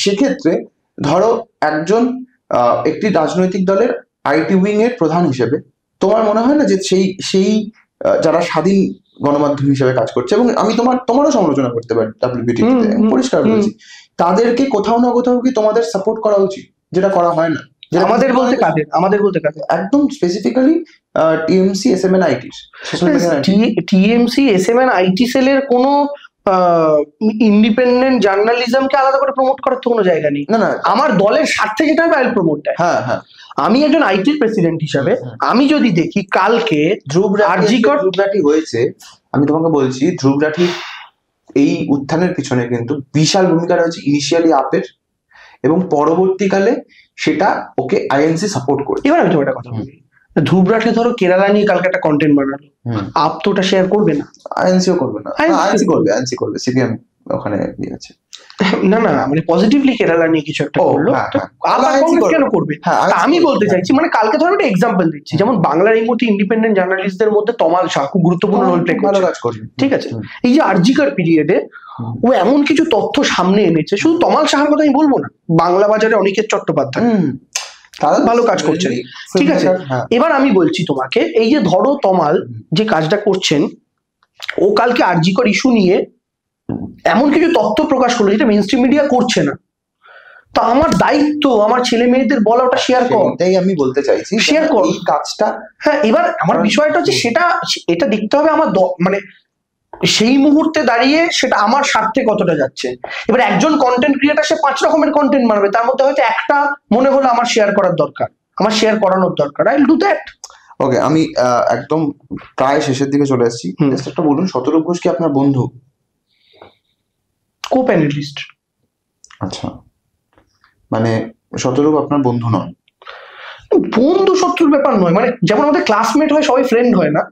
সেক্ষেত্রে ধরো একজন একটি রাজনৈতিক দলের আইটি উইং এর প্রধান হিসেবে তোমার মনে হয় না যে সেই যারা স্বাধীন গণমাধ্যম হিসেবে কাজ করছে, এবং আমি তোমারও সমালোচনা করতে পারি WBTT, পরিষ্কার বলছি, তাদেরকে কোথাও না কোথাও কি তোমাদের সাপোর্ট করা উচিত, যেটা করা হয় না? আমাদের বলতে কাদের একদম specifically TMC SMN IT, TMC SMN IT সেলের কোনো ইন্ডিপেন্ডেন্ট জার্নালিজমকে আলাদা করে প্রমোট করার তো কোনো জায়গা নেই। না, আমার দলের স্বার্থে যেটা হবে আইল প্রমোট দেয়। হ্যাঁ, আমি একজন আইটির প্রেসিডেন্ট হিসাবে আমি যদি দেখি কালকে ধ্রুব রাঠি হয়েছে, আমি তোমাকে বলছি ধ্রুব রাঠির এই উত্থানের পিছনে কিন্তু বিশাল ভূমিকা রয়েছে ইনিশিয়ালি আপের, এবং পরবর্তীকালে সেটা ওকে INC সাপোর্ট করে। এবার আমি তোমার একটা কথা বলি, ধ্রুব রাঠি ধরো কেরালা নিয়ে কালকে একটা কন্টেন্ট বানালো, আপ তো ওটা শেয়ার করবে না, INCও করবে না, INC করবে, CPM ওখানে আছে। না মানে পজিটিভলি কেরালা নিয়ে কিছু একটা করলো, কেন করবে? আমি বলতে চাইছি, মানে কালকে ধরো একটা এক্সাম্পল দিচ্ছি, যেমন বাংলার এই মুহূর্তে ইন্ডিপেন্ডেন্ট জার্নালিস্টদের মধ্যে তমাল শাহ খুব গুরুত্বপূর্ণ রোল প্লে করছে, ঠিক আছে। এই যে আরজিকার পিরিয়ডে ও এমন কিছু তথ্য সামনে এনেছে, শুধু তমাল সাহার কথা আমি বলবো না, বাংলা বাজারে অনিকেত চট্টোপাধ্যায় তারা ভালো কাজ করছেন, ঠিক আছে। এবার আমি বলছি তোমাকে, এই যে ধরো তমাল যে কাজটা করছেন, ও কালকে আরজিকর ইস্যু নিয়ে এমন কিছু তথ্য প্রকাশ করলো যেটা মেইন স্ট্রিম মিডিয়া করছে না, তা আমার দায়িত্ব আমার ছেলে মেয়েদের বলা ওটা শেয়ার কর, এটাই আমি বলতে চাইছি, শেয়ার কর এই কাজটা। হ্যাঁ, এবার আমার বিষয়টা হচ্ছে সেটা, এটা দেখতে হবে আমার মানে সেই মুহূর্তে দাঁড়িয়ে সেটা আমার স্বার্থে কতটা যাচ্ছে। এবার একজন কন্টেন্ট ক্রিয়েটার সে 5 রকমের কন্টেন্ট বানাবে, তার মধ্যে হয়তো একটা মনে হলো আমার শেয়ার করার দরকার, আমার শেয়ার করানোর দরকার, আই উইল ডু দ্যাট। ওকে, আমি একদম প্রায় শেষের দিকে চলে আসছি, জাস্ট একটা বলুন, শতরূপ ঘোষ কি আপনার বন্ধু? কো প্যানেলিস্ট। আচ্ছা, মানে শতরূপ আপনার বন্ধু নয়? বন্ধু শত্রুর ব্যাপার নয়, মানে যেমন আমাদের ক্লাসমেট হয় সবাই ফ্রেন্ড হয় না,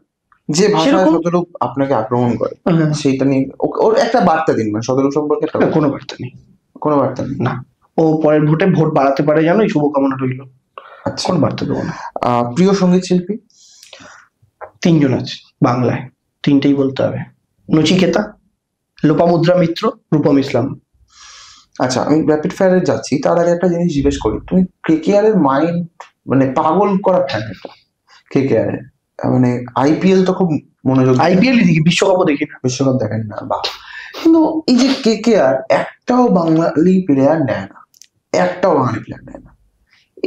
যে ভাষায় শতরূপ আপনাকে আক্রমণ করে সেইটা নিয়ে ওর একটা বার্তা দিন, মানে শতরূপ সম্পর্কে একটা। কোনো বার্তা নেই, কোনো বার্তা নেই না। ও পরের ভোটে ভোট বাড়াতে পারে জানো, এই শুভকামনা রইল। আচ্ছা, কোন বার্তা দেবো না। প্রিয় সঙ্গীত শিল্পী? 3 জন আছে বাংলায়, 3টেই বলতে হবে, নচিকেতা, লোপামুদ্রা মিত্র, রূপম ইসলাম। আচ্ছা, আমি র্যাপিড ফায়ারে যাচ্ছি, তার আগে একটা জিনিস জিজ্ঞেস করি, তুমি কেকেআর এর মাইন্ড মানে পাগল করা ফ্যান একটা কেকেআর এর, মানে আইপিএল তো খুব মনোযোগ, আইপিএল দেখি, বিশ্বকাপও দেখি না। বিশ্বকাপ দেখেন না, বাহ। কিন্তু এই যে কেকেআর একটাও বাঙালি প্লেয়ার নেয় না, একটাও বাঙালি প্লেয়ার নেয় না,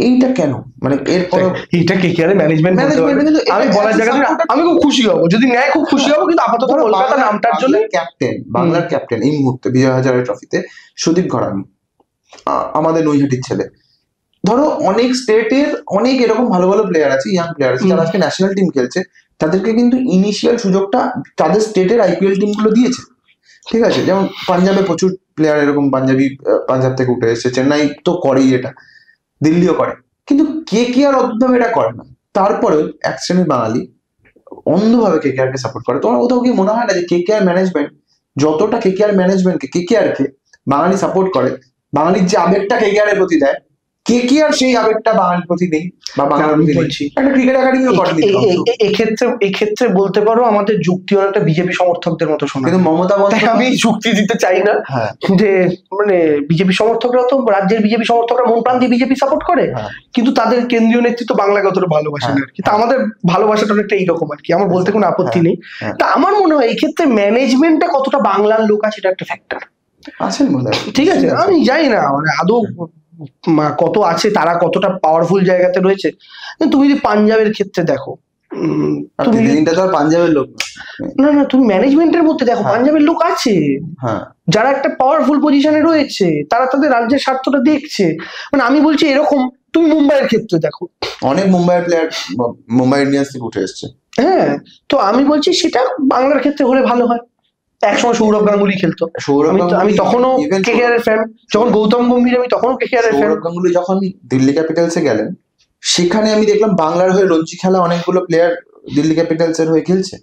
এইটা কেন? মানে এরপর এটা কেকেআর ম্যানেজমেন্ট, আমি বলার জায়গায় আমি খুব খুশি হব যদি নেয়, খুব খুশি হব, কিন্তু আপাতত কলকাতা নামটার জন্য ক্যাপ্টেন, বাংলার ক্যাপ্টেন এই মুহূর্তে বিজয় হাজারে ট্রফিতে সুদীপ ঘরামি, আমাদের নৈহাটির ছেলে। ধরো অনেক স্টেটের অনেক এরকম ভালো ভালো প্লেয়ার আছে, ইয়াং প্লেয়ার আছে যারা আজকে ন্যাশনাল টিম খেলছে, তাদেরকে কিন্তু ইনিশিয়াল সুযোগটা তাদের স্টেটের আইপিএল টিম গুলো দিয়েছে, ঠিক আছে। যেমন পাঞ্জাবে প্রচুর প্লেয়ার এরকম পাঞ্জাব থেকে উঠে এসেছে, চেন্নাই তো করেই এটা, দিল্লিও করে, কিন্তু কেকেআর অদ্ভুতভাবে এটা করে না। তারপরেও এক শ্রেণীর বাঙালি অন্ধভাবে কেকেআর কে সাপোর্ট করে। তোমার কোথাও কি মনে হয় না যে কেকেআর ম্যানেজমেন্ট যতটা কেকেআর ম্যানেজমেন্টকে কেকেআর কে বাঙালি সাপোর্ট করে, বাঙালির যে আবেগটা কেকেআর এর প্রতি দেয়, কেকেআর সেই আবেগটা বাঙালির প্রতি নেই বা বাঙালির প্রতি নেই? একটা ক্রিকেট একাডেমিও করেনি। এক্ষেত্রে বলতে পারো আমাদের যুক্তি অনেকটা বিজেপি সমর্থকদের মতো শোনা, কিন্তু মমতা বন্দ্যোপাধ্যায়, আমি যুক্তি দিতে চাই না যে মানে বিজেপি সমর্থকরা তো রাজ্যের বিজেপি সমর্থকরা মন প্রাণ দিয়ে বিজেপি সাপোর্ট করে, কিন্তু তাদের কেন্দ্রীয় নেতৃত্ব বাংলাকে অতটা ভালোবাসে না আর কি। তা আমাদের ভালোবাসাটা অনেকটা এইরকম আর কি, আমার বলতে কোনো আপত্তি নেই। তা আমার মনে হয় এই ক্ষেত্রে ম্যানেজমেন্টে কতটা বাংলার লোক আছে এটা একটা ফ্যাক্টর আছেন মনে হয়, ঠিক আছে। আমি জানি না মানে আদৌ কত আছে, তারা কতটা পাওয়ারফুল জায়গাতে রয়েছে। তুমি যদি পাঞ্জাবের ক্ষেত্রে দেখো, পাঞ্জাবের লোক না, তুমি ম্যানেজমেন্টের মধ্যে দেখো, পাঞ্জাবের লোক আছে যারা একটা পাওয়ারফুল পজিশনে রয়েছে, তারা তাদের রাজ্যের স্বার্থটা দেখছে। মানে আমি বলছি এরকম, তুমি মুম্বাইয়ের ক্ষেত্রে দেখো, অনেক মুম্বাইয়ের প্লেয়ার মুম্বাই ইন্ডিয়ান্স থেকে উঠে এসছে। হ্যাঁ, তো আমি বলছি সেটা বাংলার ক্ষেত্রে হলে ভালো হয়। একসময় সৌরভ গাঙ্গুলি খেলতো, আমি তখনও কেকেআর এর ফ্যান, যখন গৌতম গম্ভীর আমি তখনও কেকেআর এর ফ্যান। সৌরভ গাঙ্গুলি যখন দিল্লি ক্যাপিটালসে গেলেন, সেখানে আমি দেখলাম বাংলার হয়ে রঞ্জি খেলা অনেকগুলো প্লেয়ার দিল্লি ক্যাপিটালস এর হয়ে খেলছে।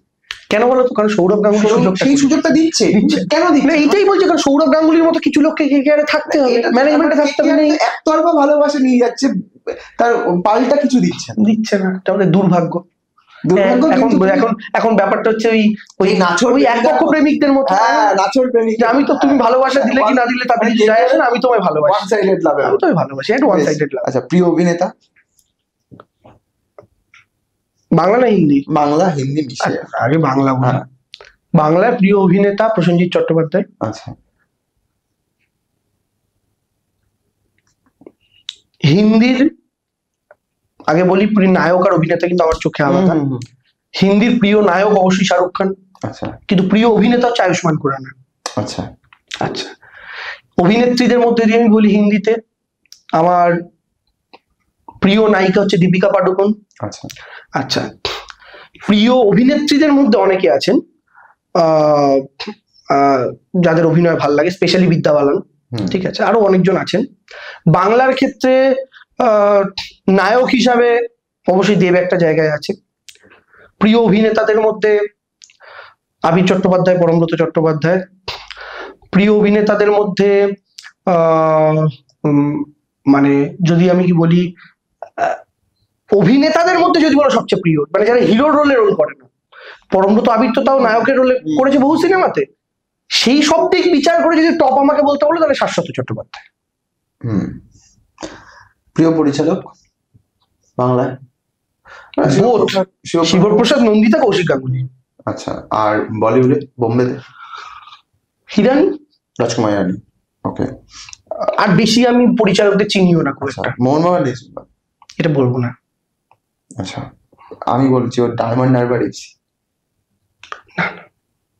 কেন বলো তো? কারণ সৌরভ গাঙ্গুলি সেই সুযোগটা দিচ্ছে। কেন দিচ্ছে? এইটাই বলছে, কারণ সৌরভ গাঙ্গুলির মতো কিছু লোককে কেকেআর এ থাকতে হবে, ম্যানেজমেন্টে থাকতে হবে। একতরফা ভালোবাসা নিয়ে যাচ্ছে, তার পাল্টা কিছু দিচ্ছে না, এটা আমাদের দুর্ভাগ্য। এখন ব্যাপারটা হচ্ছে ওই এক পক্ষ প্রেমিকদের মতো, নাচর প্রেমিক। আমি তো তুমি ভালোবাসা দিলে কি না দিলে তাদের যায় আসে না, আমি তোমায় ভালোবাসি, ওয়ান সাইডেড লাভ, আমি তোমায় ভালোবাসি, এটা ওয়ান সাইডেড লাভ। আচ্ছা, প্রিয় অভিনেতা? বাংলা না হিন্দি? বাংলা হিন্দি মিশিয়ে। আগে বাংলা বলা। বাংলার প্রিয় অভিনেতা প্রসেনজিৎ চট্টোপাধ্যায়। আচ্ছা। হিন্দির আগে বলি নায়ক আর অভিনেতা কিন্তু আমার চোখে আলাদা। হিন্দির প্রিয় নায়ক অবশ্যই শাহরুখ খান। আচ্ছা। কিন্তু প্রিয় অভিনেতা হচ্ছে আয়ুষ্মান খুরানা। আচ্ছা আচ্ছা। অভিনেত্রীদের মধ্যে দিয়ে আমি বলি হিন্দিতে আমার প্রিয় নায়িকা হচ্ছে দীপিকা পাডুকোন। আচ্ছা আচ্ছা। প্রিয় অভিনেত্রীদের মধ্যে অনেকে আছেন যাদের অভিনয় ভাল লাগে, স্পেশালি বিদ্যা বালান, ঠিক আছে, আরো অনেকজন আছেন। বাংলার ক্ষেত্রে নায়ক হিসাবে অবশ্যই দেব একটা জায়গায় আছে। প্রিয় অভিনেতাদের মধ্যে আবির চট্টোপাধ্যায়, পরমব্রত চট্টোপাধ্যায়। প্রিয় অভিনেতাদের মধ্যে মানে যদি আমি কি বলি, অভিনেতাদের মধ্যে যদি বলো সবচেয়ে প্রিয় মানে যারা হিরোর রোলে রোল করে না, পরমব্রত আবির তো তাও নায়কের রোলে করেছে বহু সিনেমাতে, সেই সব দিক বিচার করে যদি টপ আমাকে বলতে বলো তাহলে শাশ্বত চট্টোপাধ্যায়। প্রিয় পরিচালক বাংলায়? শিবপ্রসাদ, নন্দিতা, কৌশিক গাঙ্গুলি। আচ্ছা, আর বলিউডে বোম্বেতে? হিরানি, রাজকুমার হিরানি। ওকে। আর বেশি আমি পরিচালকদের চিনিও না খুব একটা। মোহনবাগান এটা বলবো না। আচ্ছা, আমি বলছি ওর ডায়মন্ড হারবার এফসি।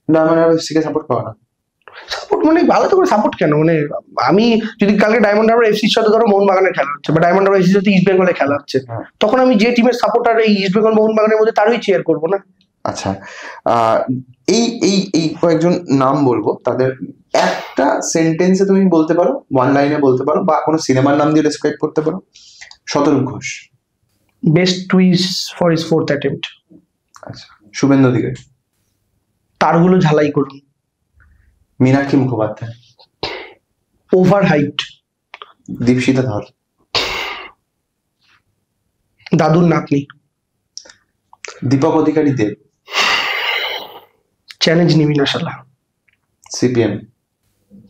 ডায়মন্ড হারবার এফসি কে সাপোর্ট করো না? সাপোর্ট মানে আলাদা করে সাপোর্ট কেন, মানে আমি যদি কালকে ডায়মন্ড হারবার এফসির সাথে ধরো মোহনবাগানের খেলা হচ্ছে বা ডায়মন্ড হারবার এফসির সাথে ইস্ট বেঙ্গলের খেলা হচ্ছে, তখন আমি যে টিমের সাপোর্টার এই ইস্ট বেঙ্গল মোহনবাগানের মধ্যে তারই চেয়ার করবো না। আচ্ছা, এই এই এই কয়েকজন নাম বলবো, তাদের একটা সেন্টেন্সে তুমি বলতে পারো, ওয়ান লাইনে বলতে পারো, বা কোনো সিনেমার নাম দিয়ে ডেসক্রাইব করতে পারো। Shatarup Ghosh. Best twice for his fourth attempt. আচ্ছা, শুভেন্দু অধিকারী। তারগুলো ঝালাই করুন। মীনাক্ষী মুখোপাধ্যায়। Over height. দীপশিতা ধর। দাদুর নাতনি। দীপক অধিকারী দেব। চ্যালেঞ্জ নিবি না শালা। সিপিএম।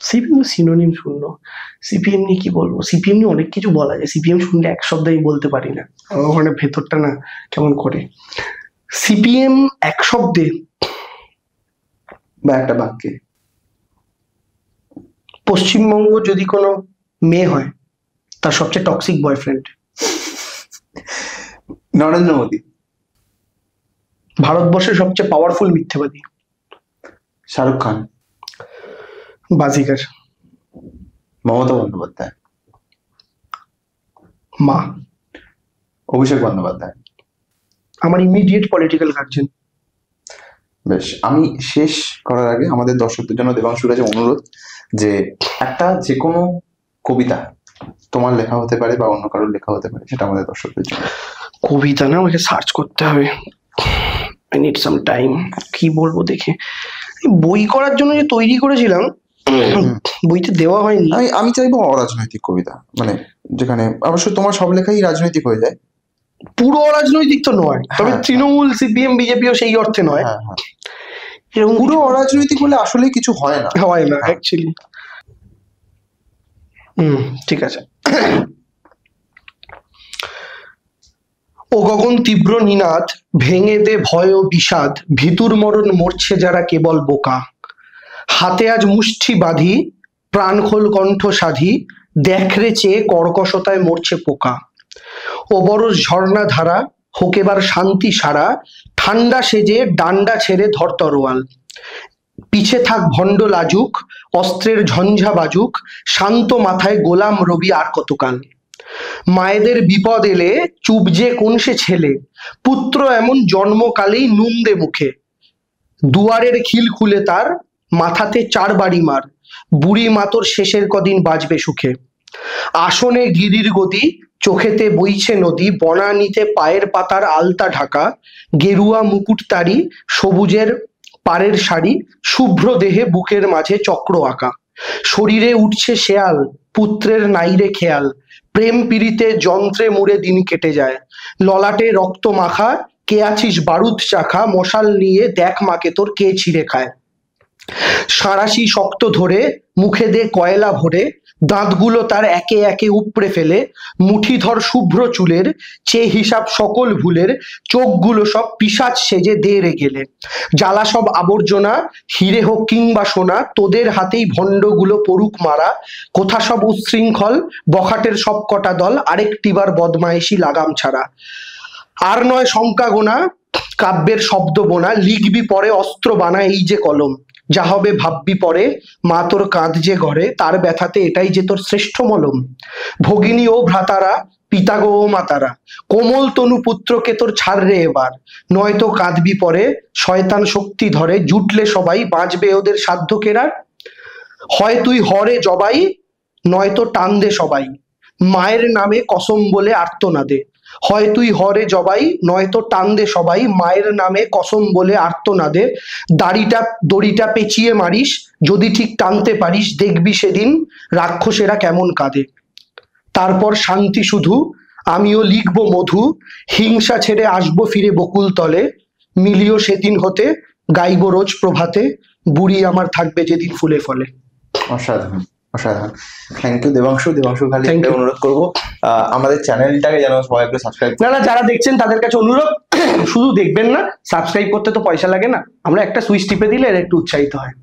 সিপিএম সিনোনিম শূন্য। সিপিএম নিয়ে কি বলবো, সিপিএম নিয়ে অনেক কিছু বলা যায়, সিপিএম শুনলে এক শব্দ আমি বলতে পারি না, ওখানে ভেতরটা না কেমন করে। সিপিএম এক শব্দে বা একটা বাক্যে। পশ্চিমবঙ্গ যদি কোনো মেয়ে হয় তার সবচেয়ে টক্সিক বয়ফ্রেন্ড। নরেন্দ্র মোদী। ভারতবর্ষের সবচেয়ে পাওয়ারফুল মিথ্যেবাদী। শাহরুখ খান। বাজিগার। মমতা বন্দ্যোপাধ্যায়। মা। অভিষেক বন্দ্যোপাধ্যায়। আমার ইমিডিয়েট পলিটিক্যাল গার্জেন। বেশ, আমি শেষ করার আগে আমাদের দর্শকদের জন্য দেবাংশুর কাছে অনুরোধ, যে একটা যে কোনো কবিতা তোমার লেখা হতে পারে বা অন্য কারোর লেখা হতে পারে, সেটা আমাদের দর্শকদের জন্য। কবিতা না, আমাকে সার্চ করতে হবে, আই নিড সাম টাইম। কি বলবো দেখে, বই করার জন্য যে তৈরি করেছিলাম বইতে দেওয়া হয়নি। আমি চাইবো অরাজনৈতিক কবিতা, মানে যেখানে অবশ্যই তোমার সব লেখাই রাজনৈতিক হয়ে যায়। পুরো অরাজনৈতিক তো নয়, তবে তৃণমূল, সিপিএম, বিজেপিও সেই অর্থে নয়। পুরো অরাজনৈতিক বলে আসলে কিছু হয় না, হয় না অ্যাকচুয়ালি। ঠিক আছে। ও গগন তীব্র নিনাদ, ভেঙে দে ভয় ও বিষাদ, ভিতুর মরণ মরছে যারা কেবল বোকা। হাতে আজ মুষ্টি বাঁধি, প্রাণ খোল কণ্ঠ সাধি, দেখরে চেয়ে কর্কশতায় মরছে পোকা। ও বরস ঝর্ণা ধারা, হোক এবার শান্তি সারা, ঠান্ডা সেজে ডান্ডা ছেড়ে ধর তরোয়াল। পিছে থাক ভণ্ড লাজুক, অস্ত্রের ঝঞ্ঝা বাজুক, শান্ত মাথায় গোলাম রবি আর কতকাল। মায়েদের বিপদ এলে চুপ যে কোন সে ছেলে, পুত্র এমন জন্মকালেই নুন দে মুখে। দুয়ারের খিল খুলে তার, মাথাতে 4 বাড়ি মার, বুড়ি মাতর শেষের কদিন বাঁচবে সুখে। আসনে গিরির গদি, চোখেতে বইছে নদী, বনানীতে পায়ের পাতার আলতা ঢাকা, গেরুয়া মুকুট তারি, সবুজের পাড়ের শাড়ি, শুভ্র দেহে বুকের মাঝে চক্র আঁকা। শরীরে উঠছে শেয়াল, পুত্রের নাইরে খেয়াল, প্রেম পীড়িতে যন্ত্রে মুড়ে দিন কেটে যায়। ললাটে রক্ত মাখা, কে আছিস বারুদ চাখা, মশাল নিয়ে দেখ মাকে তোর কে ছিঁড়ে খায়। সাঁড়াশি শক্ত ধরে, মুখে দে কয়লা ভরে, দাঁতগুলো তার একে একে উপড়ে ফেলে, মুঠিধর শুভ্র চুলের, চেয়ে হিসাব সকল ভুলের, চোখগুলো সব পিশাচ সেজে দে রে গেলে। জ্বালা সব আবর্জনা, হিরে হোক কিংবা সোনা, তোদের হাতেই ভণ্ডগুলো পড়ুক মারা। কোথা সব উচ্ছৃঙ্খল, বখাটের সব কটা দল, আরেকটিবার বদমায়েশি লাগাম ছাড়া। আর নয় শঙ্কা গোনা, কাব্যের শব্দ বোনা, লিখবি পরে অস্ত্র বানা এই যে কলম। যা হবে ভাববি পরে, মা তোর কাঁদছে ঘরে, তার ব্যথাতে এটাই যে তোর শ্রেষ্ঠ মলম। ভগিনী ও ভ্রাতারা, পিতা গো ও মাতারা, কোমল তনু পুত্রকে তোর ছাড় রে এবার, নয়তো কাঁদবি পরে, শয়তান শক্তি ধরে, জুটলে সবাই বাঁচবে ওদের সাধ্য কেরার। হয় তুই হরে জবাই, নয়তো টান দে সবাই, মায়ের নামে কসম বলে আর্তনাদে। হয় তুই হরে জবাই, নয়তো টান দে সবাই, মায়ের নামে কসম বলে আর্তনাদে। দড়িটা পেঁচিয়ে মারিস, যদি ঠিক টানতে পারিস, দেখবি সেদিন রাক্ষসেরা কেমন কাঁদে। তারপর শান্তি শুধু, আমিও লিখবো মধু, হিংসা ছেড়ে আসবো ফিরে বকুল তলে। মিলিও সেদিন হতে, গাইব রোজ প্রভাতে, বুড়ি আমার থাকবে যেদিন ফুলে ফলে। অসাধারণ অসাধারণ। Thank you Debangshu. দেবাংশু খালি Thank একটা you. অনুরোধ করবো, আমাদের চ্যানেলটাকে যেন সবাই একটু সাবস্ক্রাইব। না, যারা দেখছেন তাদের কাছে অনুরোধ, শুধু দেখবেন না, সাবস্ক্রাইব করতে তো পয়সা লাগে না, আমরা একটা সুইচ টিপে দিলে এর একটু উৎসাহিত হয়।